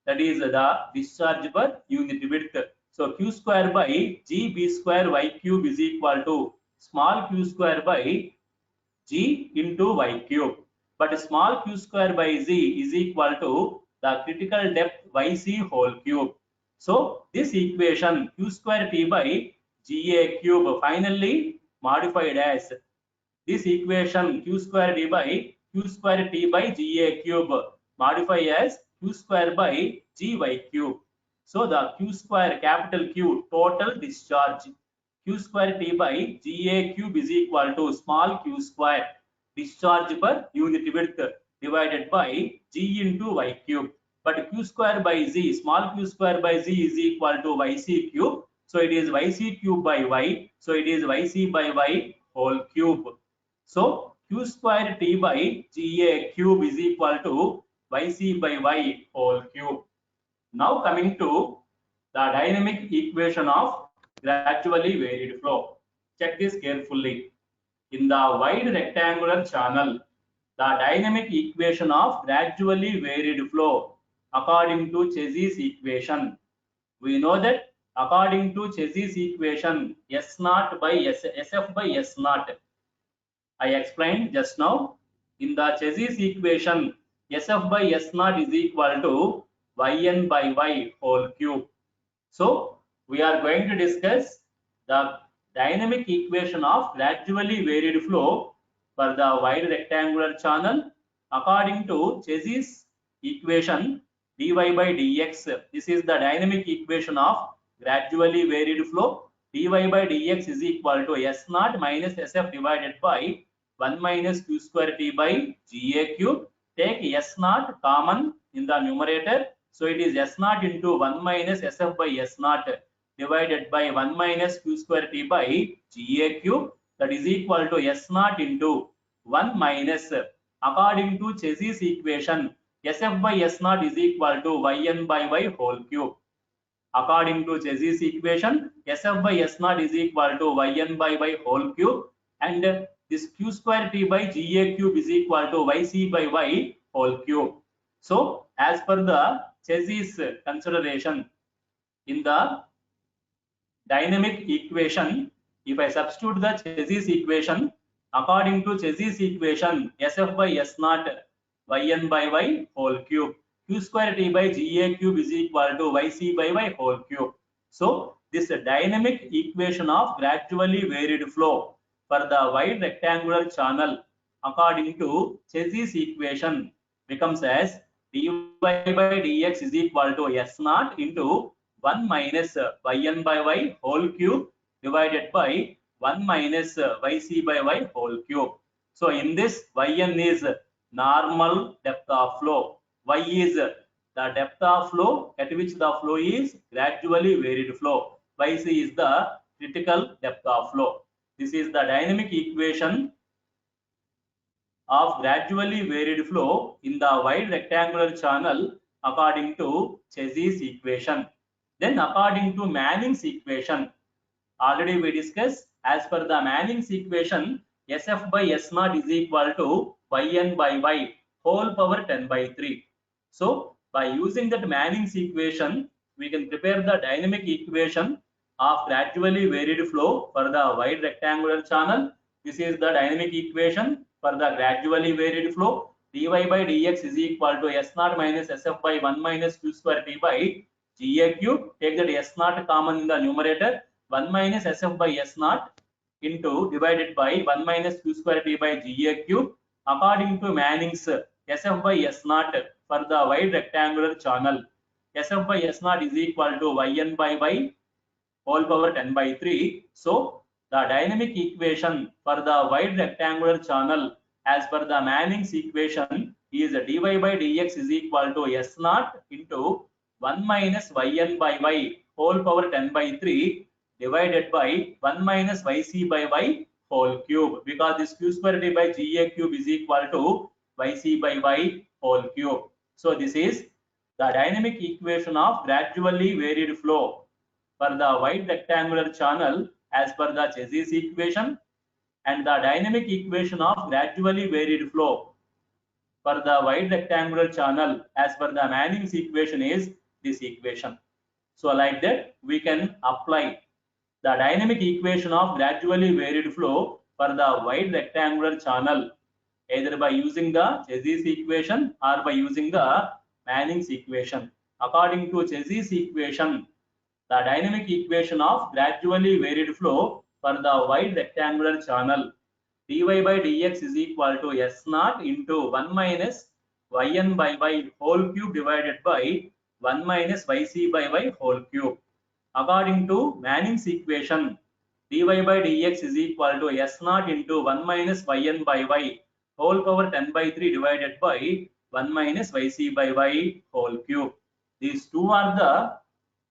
That is the discharge per unit width. So q square by gb square y cube is equal to small q square by g into y cube. But small q square by z is equal to the critical depth yc whole cube. So this equation q square t by Ga cube finally modified as this equation q square d by q square t by Ga cube modify as q square by Gy cube. So the q square capital Q total discharge q square t by Ga cube is equal to small q square discharge per unit width divided by G into y cube. But q square by Z, small q square by Z is equal to yc cube. So it is yc cube by y. So it is yc by y whole cube. So q square t by Ga cube is equal to yc by y whole cube. Now coming to the dynamic equation of gradually varied flow. Check this carefully. In the wide rectangular channel, the dynamic equation of gradually varied flow according to Chessy's equation. We know that according to Chessy's equation, S naught by SF by S naught. I explained just now. In the Chessy's equation, SF by S naught is equal to Yn by Y whole cube. So we are going to discuss the dynamic equation of gradually varied flow for the wide rectangular channel according to Chessy's equation dy by dx. This is the dynamic equation of gradually varied flow. Dy by dx is equal to S naught minus SF divided by 1 minus q square t by Ga cube. Take S naught common in the numerator. So it is S naught into 1 minus SF by S naught divided by 1 minus q square t by Ga cube. That is equal to S naught into 1 minus, according to Chessy's equation, SF by S naught is equal to Yn by Y whole cube. According to Chessy's equation, SF by S naught is equal to Yn by Y whole cube, and this q square t by Ga cube is equal to Yc by Y whole cube. So as per the Chessy's consideration, in the dynamic equation, if I substitute the Chessy's equation, according to Chessy's equation, SF by S naught Yn by Y whole cube, q square t by Ga cube is equal to Yc by Y whole cube. So this dynamic equation of gradually varied flow for the wide rectangular channel according to Chessy's equation becomes as dy by dx is equal to S naught into 1 minus Yn by Y whole cube divided by 1 minus Yc by Y whole cube. So in this, Yn is normal depth of flow. Y is the depth of flow at which the flow is gradually varied flow. Yc is the critical depth of flow. This is the dynamic equation of gradually varied flow in the wide rectangular channel according to Chessy's equation. Then according to Manning's equation, already we discussed, as per the Manning's equation, SF by S naught is equal to Yn by Y whole power 10 by 3. So by using that Manning's equation, we can prepare the dynamic equation of gradually varied flow for the wide rectangular channel. This is the dynamic equation for the gradually varied flow. Dy by dx is equal to S naught minus SF by 1 minus q square t by Ga cube. Take that S naught common in the numerator. 1 minus SF by S naught into divided by 1 minus q square t by Ga cube. According to Manning's, SF by S naught for the wide rectangular channel, SF by S naught is equal to Yn by Y whole power 10 by 3. So the dynamic equation for the wide rectangular channel as per the Manning's equation is dy by dx is equal to S naught into 1 minus Yn by Y whole power 10 by 3 divided by 1 minus Yc by Y whole cube, because this q square t by Ga cube is equal to Yc by Y whole cube. So this is the dynamic equation of gradually varied flow for the wide rectangular channel as per the Chessy's equation, and the dynamic equation of gradually varied flow for the wide rectangular channel as per the Manning's equation is this equation. So like that, we can apply the dynamic equation of gradually varied flow for the wide rectangular channel either by using the Chessy's equation or by using the Manning's equation. According to Chessy's equation, the dynamic equation of gradually varied flow for the wide rectangular channel. dy by dx is equal to s naught into 1 minus yn by y whole cube divided by 1 minus yc by y whole cube. According to Manning's equation, dy by dx is equal to s naught into 1 minus yn by y whole power 10 by 3 divided by 1 minus yc by y whole cube. These two are the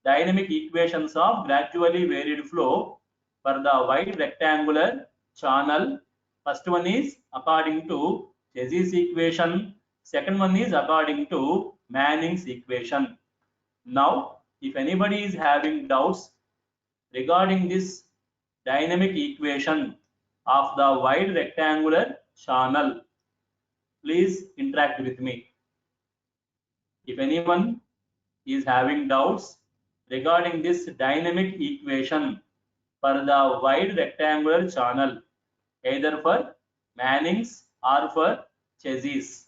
dynamic equations of gradually varied flow for the wide rectangular channel. First one is according to Chezy's equation. Second one is according to Manning's equation. Now, if anybody is having doubts regarding this dynamic equation of the wide rectangular channel, please interact with me. If anyone is having doubts regarding this dynamic equation for the wide rectangular channel, either for Manning's or for Chezy's,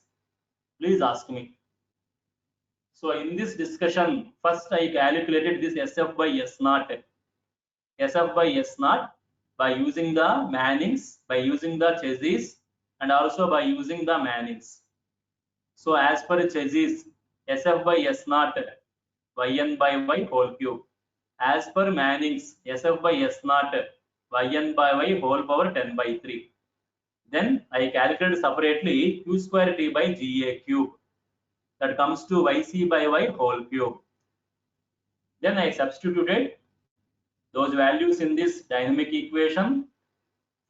please ask me. So in this discussion, first I calculated this SF by S naught. SF by S naught by using the Manning's, by using the Chezy's, and also by using the Manning's. So as per Chezy's, SF by S naught yn by y whole cube. As per Manning's, SF by S naught yn by y whole power 10 by 3. Then I calculated separately q square t by ga cube. That comes to yc by y whole cube. Then I substituted those values in this dynamic equation.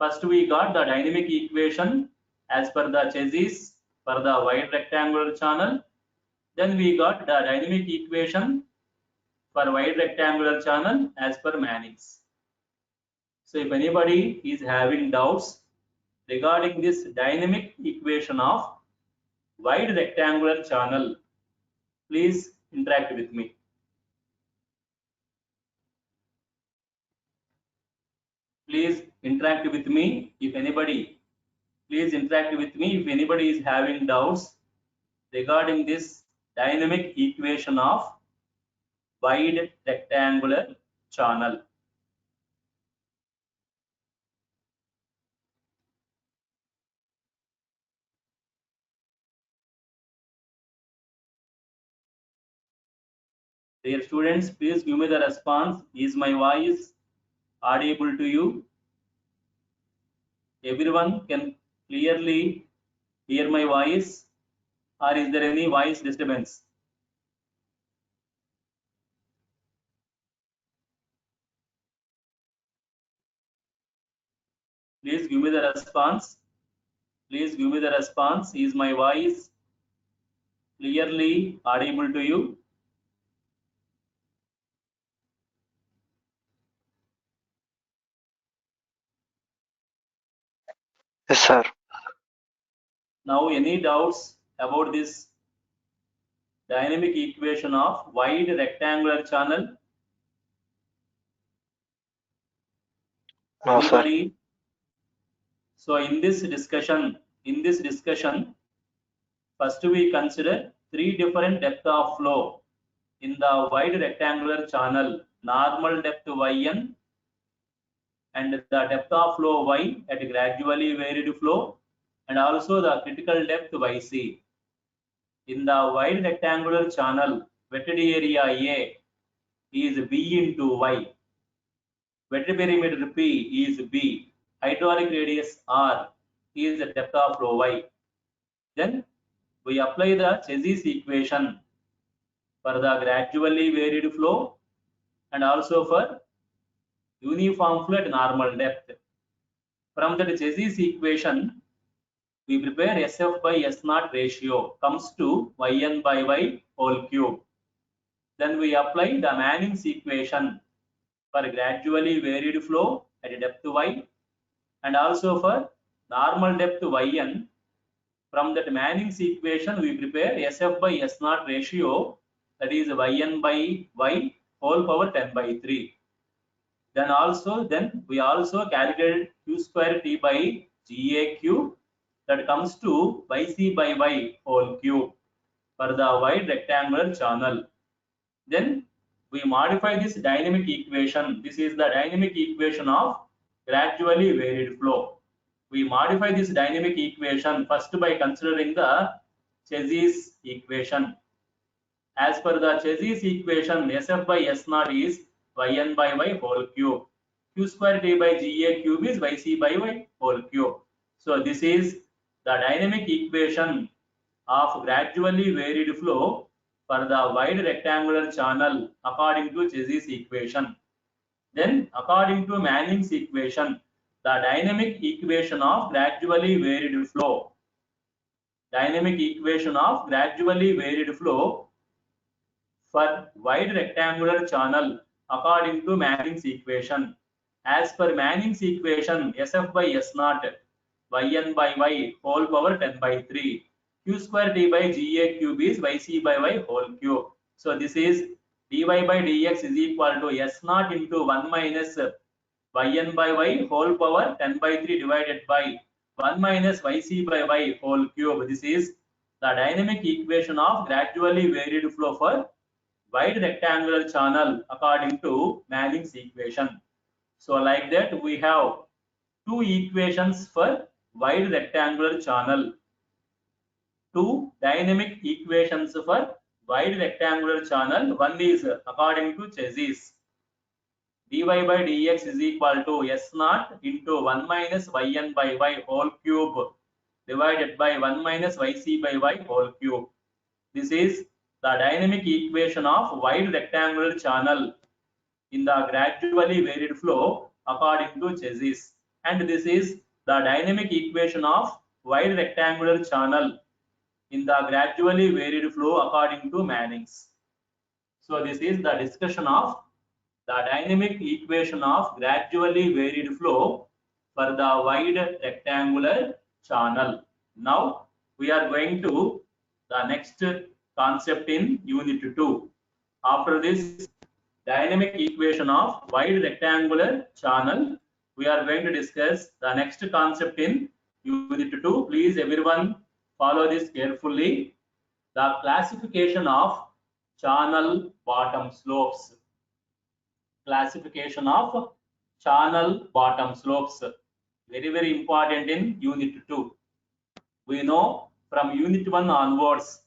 First we got the dynamic equation as per the Chezy's for the wide rectangular channel. Then we got the dynamic equation for wide rectangular channel as per Manning's. So if anybody is having doubts regarding this dynamic equation of wide rectangular channel, please interact with me. Please interact with me if anybody. Please interact with me if anybody is having doubts regarding this dynamic equation of wide rectangular channel. Dear students, please give me the response. Is my voice audible to you? Everyone can clearly hear my voice, or is there any voice disturbance? Please give me the response. Please give me the response. Is my voice clearly audible to you? Yes, sir. Now, any doubts about this dynamic equation of wide rectangular channel? No, sir. Anybody? So in this discussion, first we consider three different depth of flow in the wide rectangular channel: normal depth yn, and the depth of flow y at gradually varied flow, and also the critical depth yc. In the wide rectangular channel, wetted area A is B into y. Wetted perimeter P is B. Hydraulic radius R is the depth of flow y. Then we apply the Chezy's equation for the gradually varied flow and also for uniform flow at normal depth. From that Chezy's equation, we prepare SF by S naught ratio comes to yn by y whole cube. Then we apply the Manning's equation for gradually varied flow at depth y and also for normal depth yn. From that Manning's equation, we prepare SF by S naught ratio, that is yn by y whole power 10 by 3. Then we also calculate q square t by ga cube, that comes to yc by y whole cube for the wide rectangular channel. Then we modify this dynamic equation. This is the dynamic equation of gradually varied flow. We modify this dynamic equation first by considering the Chezy's equation. As per the Chezy's equation, SF by S naught is yn by y whole cube. Q square T by Ga cube is yc by y whole cube. So this is the dynamic equation of gradually varied flow for the wide rectangular channel according to Chezy's equation. Then according to Manning's equation, the dynamic equation of gradually varied flow. Dynamic equation of gradually varied flow for wide rectangular channel according to Manning's equation. As per Manning's equation, SF by S naught yn by y whole power 10 by 3. Q square T by Ga cube is yc by y whole cube. So this is dy by dx is equal to S naught into 1 minus yn by y whole power 10 by 3 divided by 1 minus yc by y whole cube. This is the dynamic equation of gradually varied flow for wide rectangular channel according to Manning's equation. So like that we have two equations for wide rectangular channel, two dynamic equations for wide rectangular channel. One is according to Chezy's, dy by dx is equal to S naught into 1 minus yn by y whole cube divided by 1 minus yc by y whole cube. This is the dynamic equation of wide rectangular channel in the gradually varied flow according to Chezy's, and this is the dynamic equation of wide rectangular channel in the gradually varied flow according to Manning's. So this is the discussion of the dynamic equation of gradually varied flow for the wide rectangular channel. Now we are going to the next concept in unit 2. After this dynamic equation of wide rectangular channel, we are going to discuss the next concept in unit 2. Please everyone follow this carefully. The classification of channel bottom slopes. Classification of channel bottom slopes. Very important in unit 2. We know from unit 1 onwards.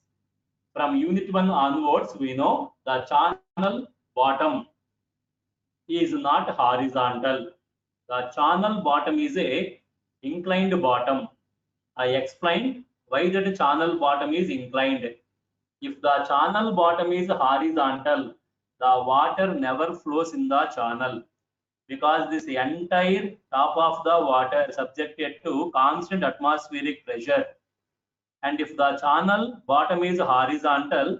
From unit 1 onwards, we know the channel bottom is not horizontal. The channel bottom is a inclined bottom. I explained why that channel bottom is inclined. If the channel bottom is horizontal, the water never flows in the channel, because this entire top of the water is subjected to constant atmospheric pressure. And if the channel bottom is horizontal,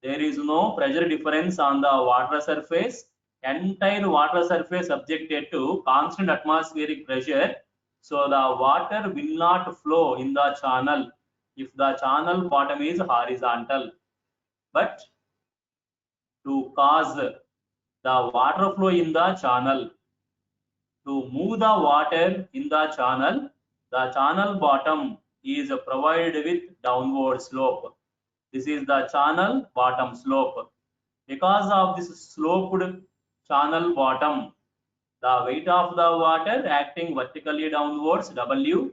there is no pressure difference on the water surface. Entire water surface subjected to constant atmospheric pressure. So the water will not flow in the channel if the channel bottom is horizontal. But to cause the water flow in the channel, to move the water in the channel bottom is provided with downward slope. This is the channel bottom slope. Because of this sloped channel bottom, the weight of the water acting vertically downwards, W,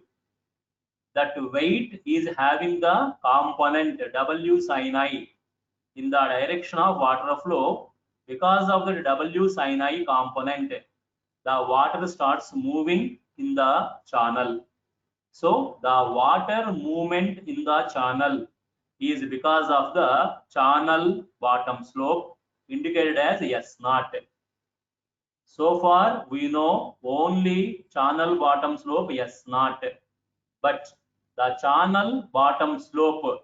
that weight is having the component W sin I in the direction of water flow. Because of the W sin I component, the water starts moving in the channel. So the water movement in the channel is because of the channel bottom slope indicated as S naught. So far we know only channel bottom slope S naught, but the channel bottom slope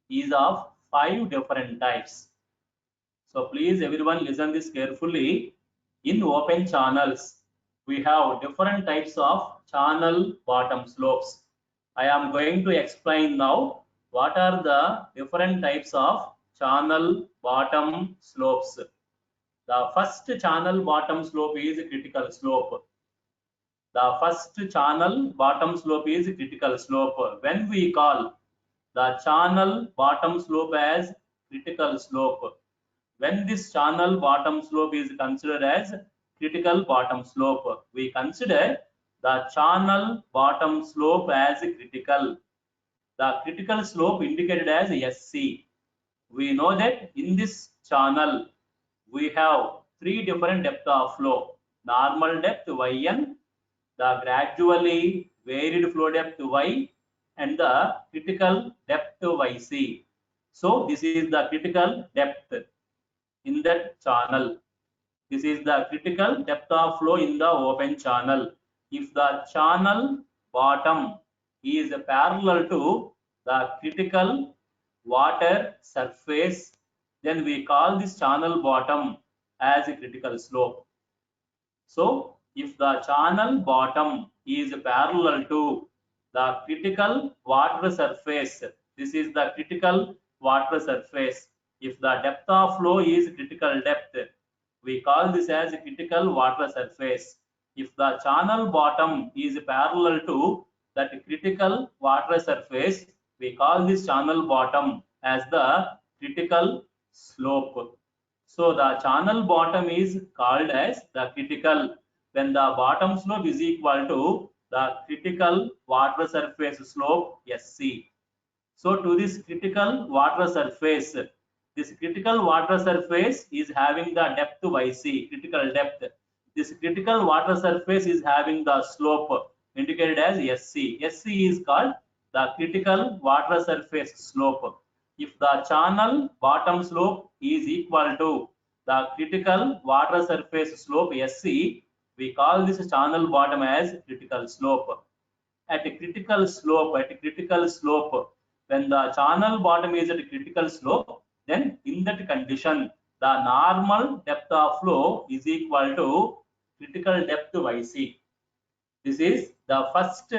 is of 5 different types. So please everyone listen this carefully. In open channels, we have different types of channel bottom slopes. I am going to explain now what are the different types of channel bottom slopes. The first channel bottom slope is critical slope. The first channel bottom slope is critical slope. When we call the channel bottom slope as critical slope, when this channel bottom slope is considered as critical bottom slope. We consider the channel bottom slope as critical. The critical slope indicated as SC. We know that in this channel we have three different depth of flow: normal depth yn, the gradually varied flow depth y, and the critical depth yc. So this is the critical depth in that channel. This is the critical depth of flow in the open channel. If the channel bottom is parallel to the critical water surface, then we call this channel bottom as a critical slope. So if the channel bottom is parallel to the critical water surface, this is the critical water surface. If the depth of flow is critical depth, we call this as critical water surface. If the channel bottom is parallel to that critical water surface, we call this channel bottom as the critical slope. So the channel bottom is called as the critical when the bottom slope is equal to the critical water surface slope SC. So to this critical water surface, this critical water surface is having the depth YC, critical depth. This critical water surface is having the slope indicated as SC. SC is called the critical water surface slope. If the channel bottom slope is equal to the critical water surface slope SC, we call this channel bottom as critical slope. At a critical slope, when the channel bottom is at a critical slope, then in that condition, the normal depth of flow is equal to critical depth YC. This is the first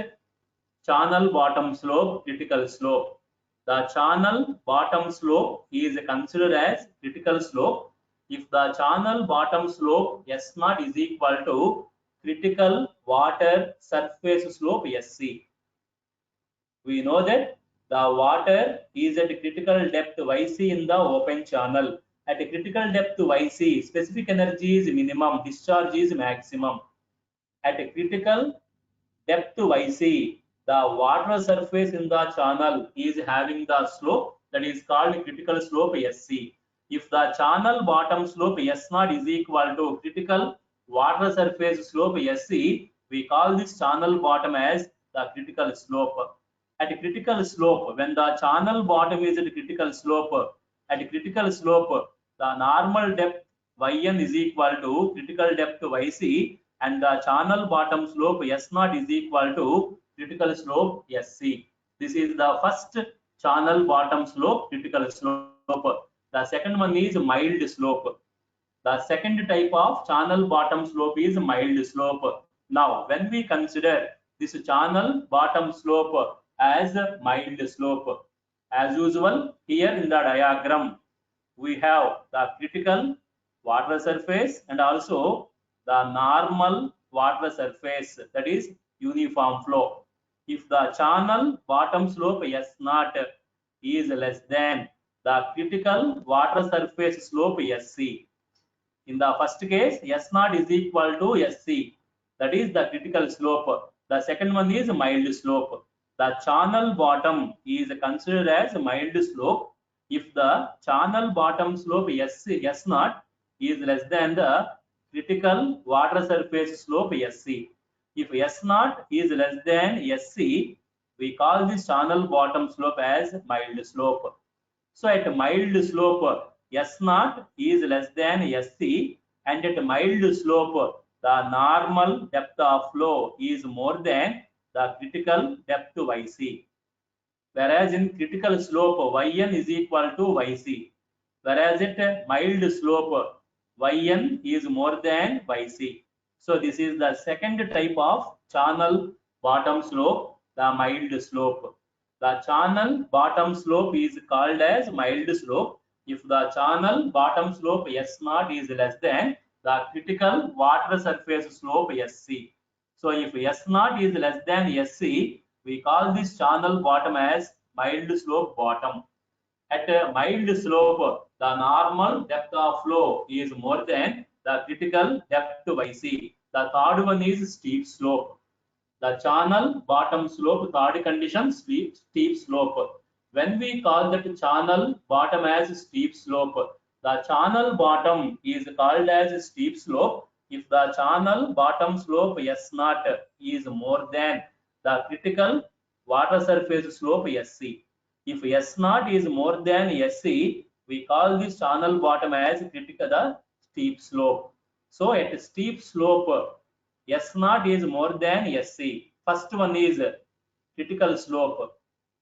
channel bottom slope, critical slope. The channel bottom slope is considered as critical slope if the channel bottom slope S0 is equal to critical water surface slope SC. We know that the water is at critical depth YC in the open channel. At a critical depth YC, specific energy is minimum, discharge is maximum. At a critical depth YC, the water surface in the channel is having the slope that is called critical slope SC. If the channel bottom slope S0 is equal to critical water surface slope SC, we call this channel bottom as the critical slope. At a critical slope, when the channel bottom is at a critical slope, the normal depth yn is equal to critical depth yc, and the channel bottom slope S0 is equal to critical slope SC. This is the first channel bottom slope, critical slope. The second one is mild slope. The second type of channel bottom slope is mild slope. Now, when we consider this channel bottom slope as mild slope, as usual, here in the diagram, we have the critical water surface and also the normal water surface, that is uniform flow. If the channel bottom slope S0 is less than the critical water surface slope SC, in the first case S0 is equal to SC, that is the critical slope. The second one is mild slope. The channel bottom is considered as mild slope if the channel bottom slope S0 is less than the critical water surface slope SC. If S0 is less than SC, we call this channel bottom slope as mild slope. So at mild slope, S0 is less than SC, and at mild slope, the normal depth of flow is more than the critical depth YC. Whereas in critical slope, Yn is equal to Yc. Whereas at mild slope, Yn is more than Yc. So this is the second type of channel bottom slope, the mild slope. The channel bottom slope is called as mild slope if the channel bottom slope S0 is less than the critical water surface slope SC. So if S0 is less than SC, we call this channel bottom as mild slope bottom. At a mild slope, the normal depth of flow is more than the critical depth YC. The third one is steep slope. The channel bottom slope, third condition, steep slope. When we call that channel bottom as steep slope, the channel bottom is called as steep slope if the channel bottom slope S0 is more than the critical water surface slope SC. If S0 is more than SC, we call this channel bottom as critical the steep slope. So at steep slope, S0 is more than SC. First one is critical slope.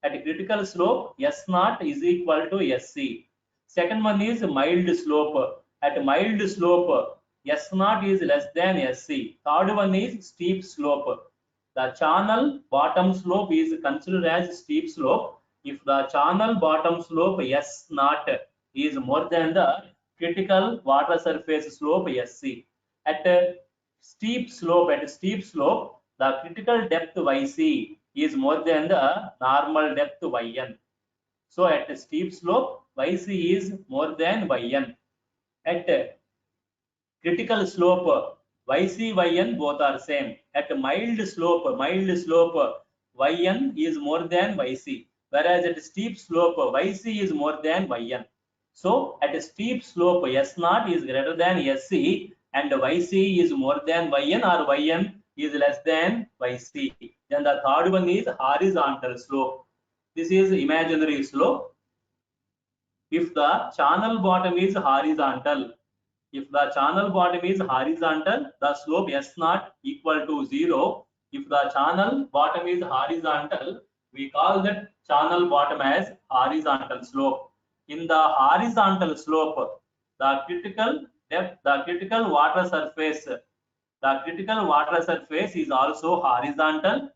At critical slope, S0 is equal to SC. Second one is mild slope. At mild slope, S0 is less than SC. Third one is steep slope. The channel bottom slope is considered as steep slope if the channel bottom slope S0 is more than the critical water surface slope SC. At steep slope, the critical depth YC is more than the normal depth YN. So at steep slope, YC is more than YN. At critical slope, YC, YN both are same. At mild slope, YN is more than YC. Whereas at steep slope, YC is more than YN. So at steep slope, S0 is greater than SC and YC is more than YN or YN is less than YC. Then the third one is horizontal slope. This is imaginary slope. If the channel bottom is horizontal, the slope S0 equal to 0. If the channel bottom is horizontal, we call that channel bottom as horizontal slope. In the horizontal slope, the critical depth, the critical water surface is also horizontal.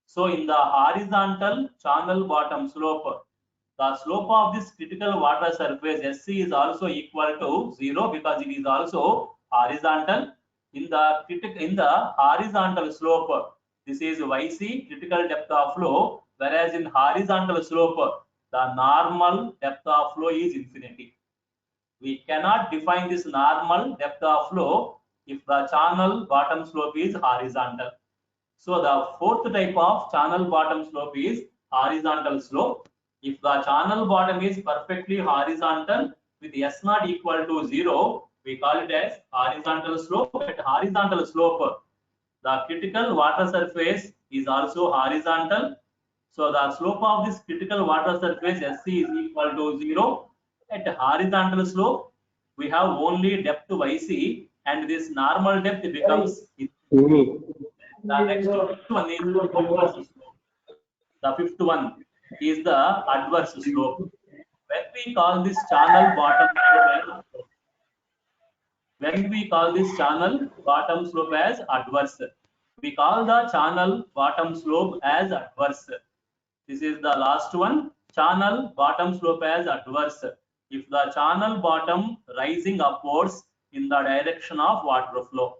So in the horizontal channel bottom slope, the slope of this critical water surface SC is also equal to 0 because it is also horizontal. In the horizontal slope, this is YC, critical depth of flow, whereas in horizontal slope, the normal depth of flow is infinity. We cannot define this normal depth of flow if the channel bottom slope is horizontal. So the fourth type of channel bottom slope is horizontal slope. If the channel bottom is perfectly horizontal with S0 equal to 0, we call it as horizontal slope. At horizontal slope, the critical water surface is also horizontal. So the slope of this critical water surface SC is equal to 0. At horizontal slope, we have only depth YC and this normal depth becomes the next one is the adverse slope. The fifth one is the adverse slope. When we call this channel bottom slope as adverse, we call the channel bottom slope as adverse. This is the last one. Channel bottom slope as adverse. If the channel bottom rising upwards in the direction of water flow,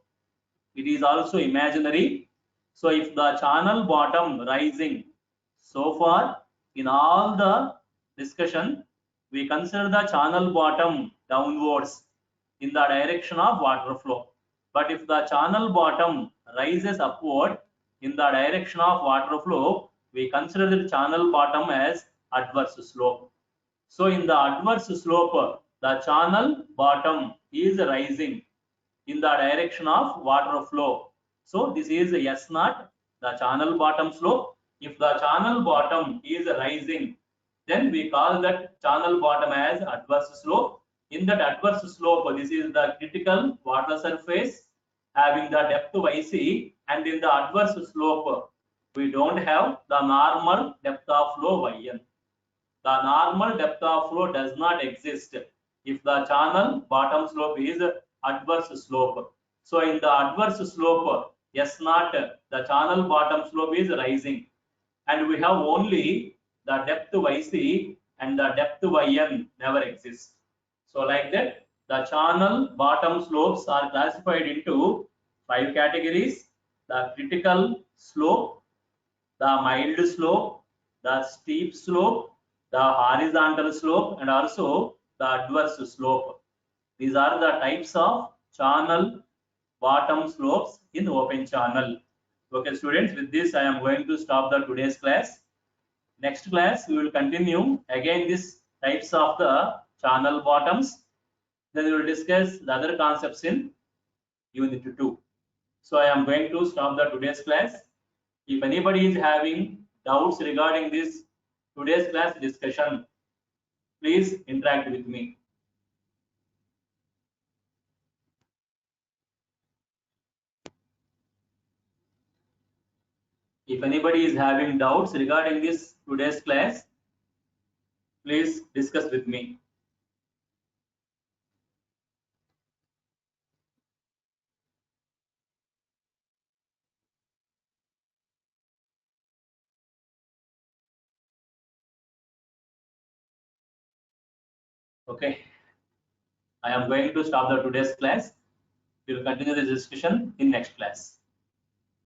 it is also imaginary. So if the channel bottom rising, so far in all the discussion, we consider the channel bottom downwards in the direction of water flow. But if the channel bottom rises upward in the direction of water flow, we consider the channel bottom as adverse slope. So in the adverse slope, the channel bottom is rising in the direction of water flow. So this is S0, the channel bottom slope. If the channel bottom is rising, then we call that channel bottom as adverse slope. In that adverse slope, this is the critical water surface having the depth YC, and in the adverse slope, we don't have the normal depth of flow YN. The normal depth of flow does not exist if the channel bottom slope is adverse slope. So in the adverse slope, S0, the channel bottom slope is rising, and we have only the depth YC and the depth YN never exists. So like that, the channel bottom slopes are classified into 5 categories: the critical slope, the mild slope, the steep slope, the horizontal slope, and also the adverse slope. These are the types of channel bottom slopes in open channel. Okay, students, with this I am going to stop the today's class. Next class we will continue again these types of the channel bottoms. Then we will discuss the other concepts in unit 2. So I am going to stop the today's class. If anybody is having doubts regarding this today's class discussion, please interact with me. If anybody is having doubts regarding this today's class, please discuss with me. Okay, I am going to stop the today's class. We will continue this discussion in next class.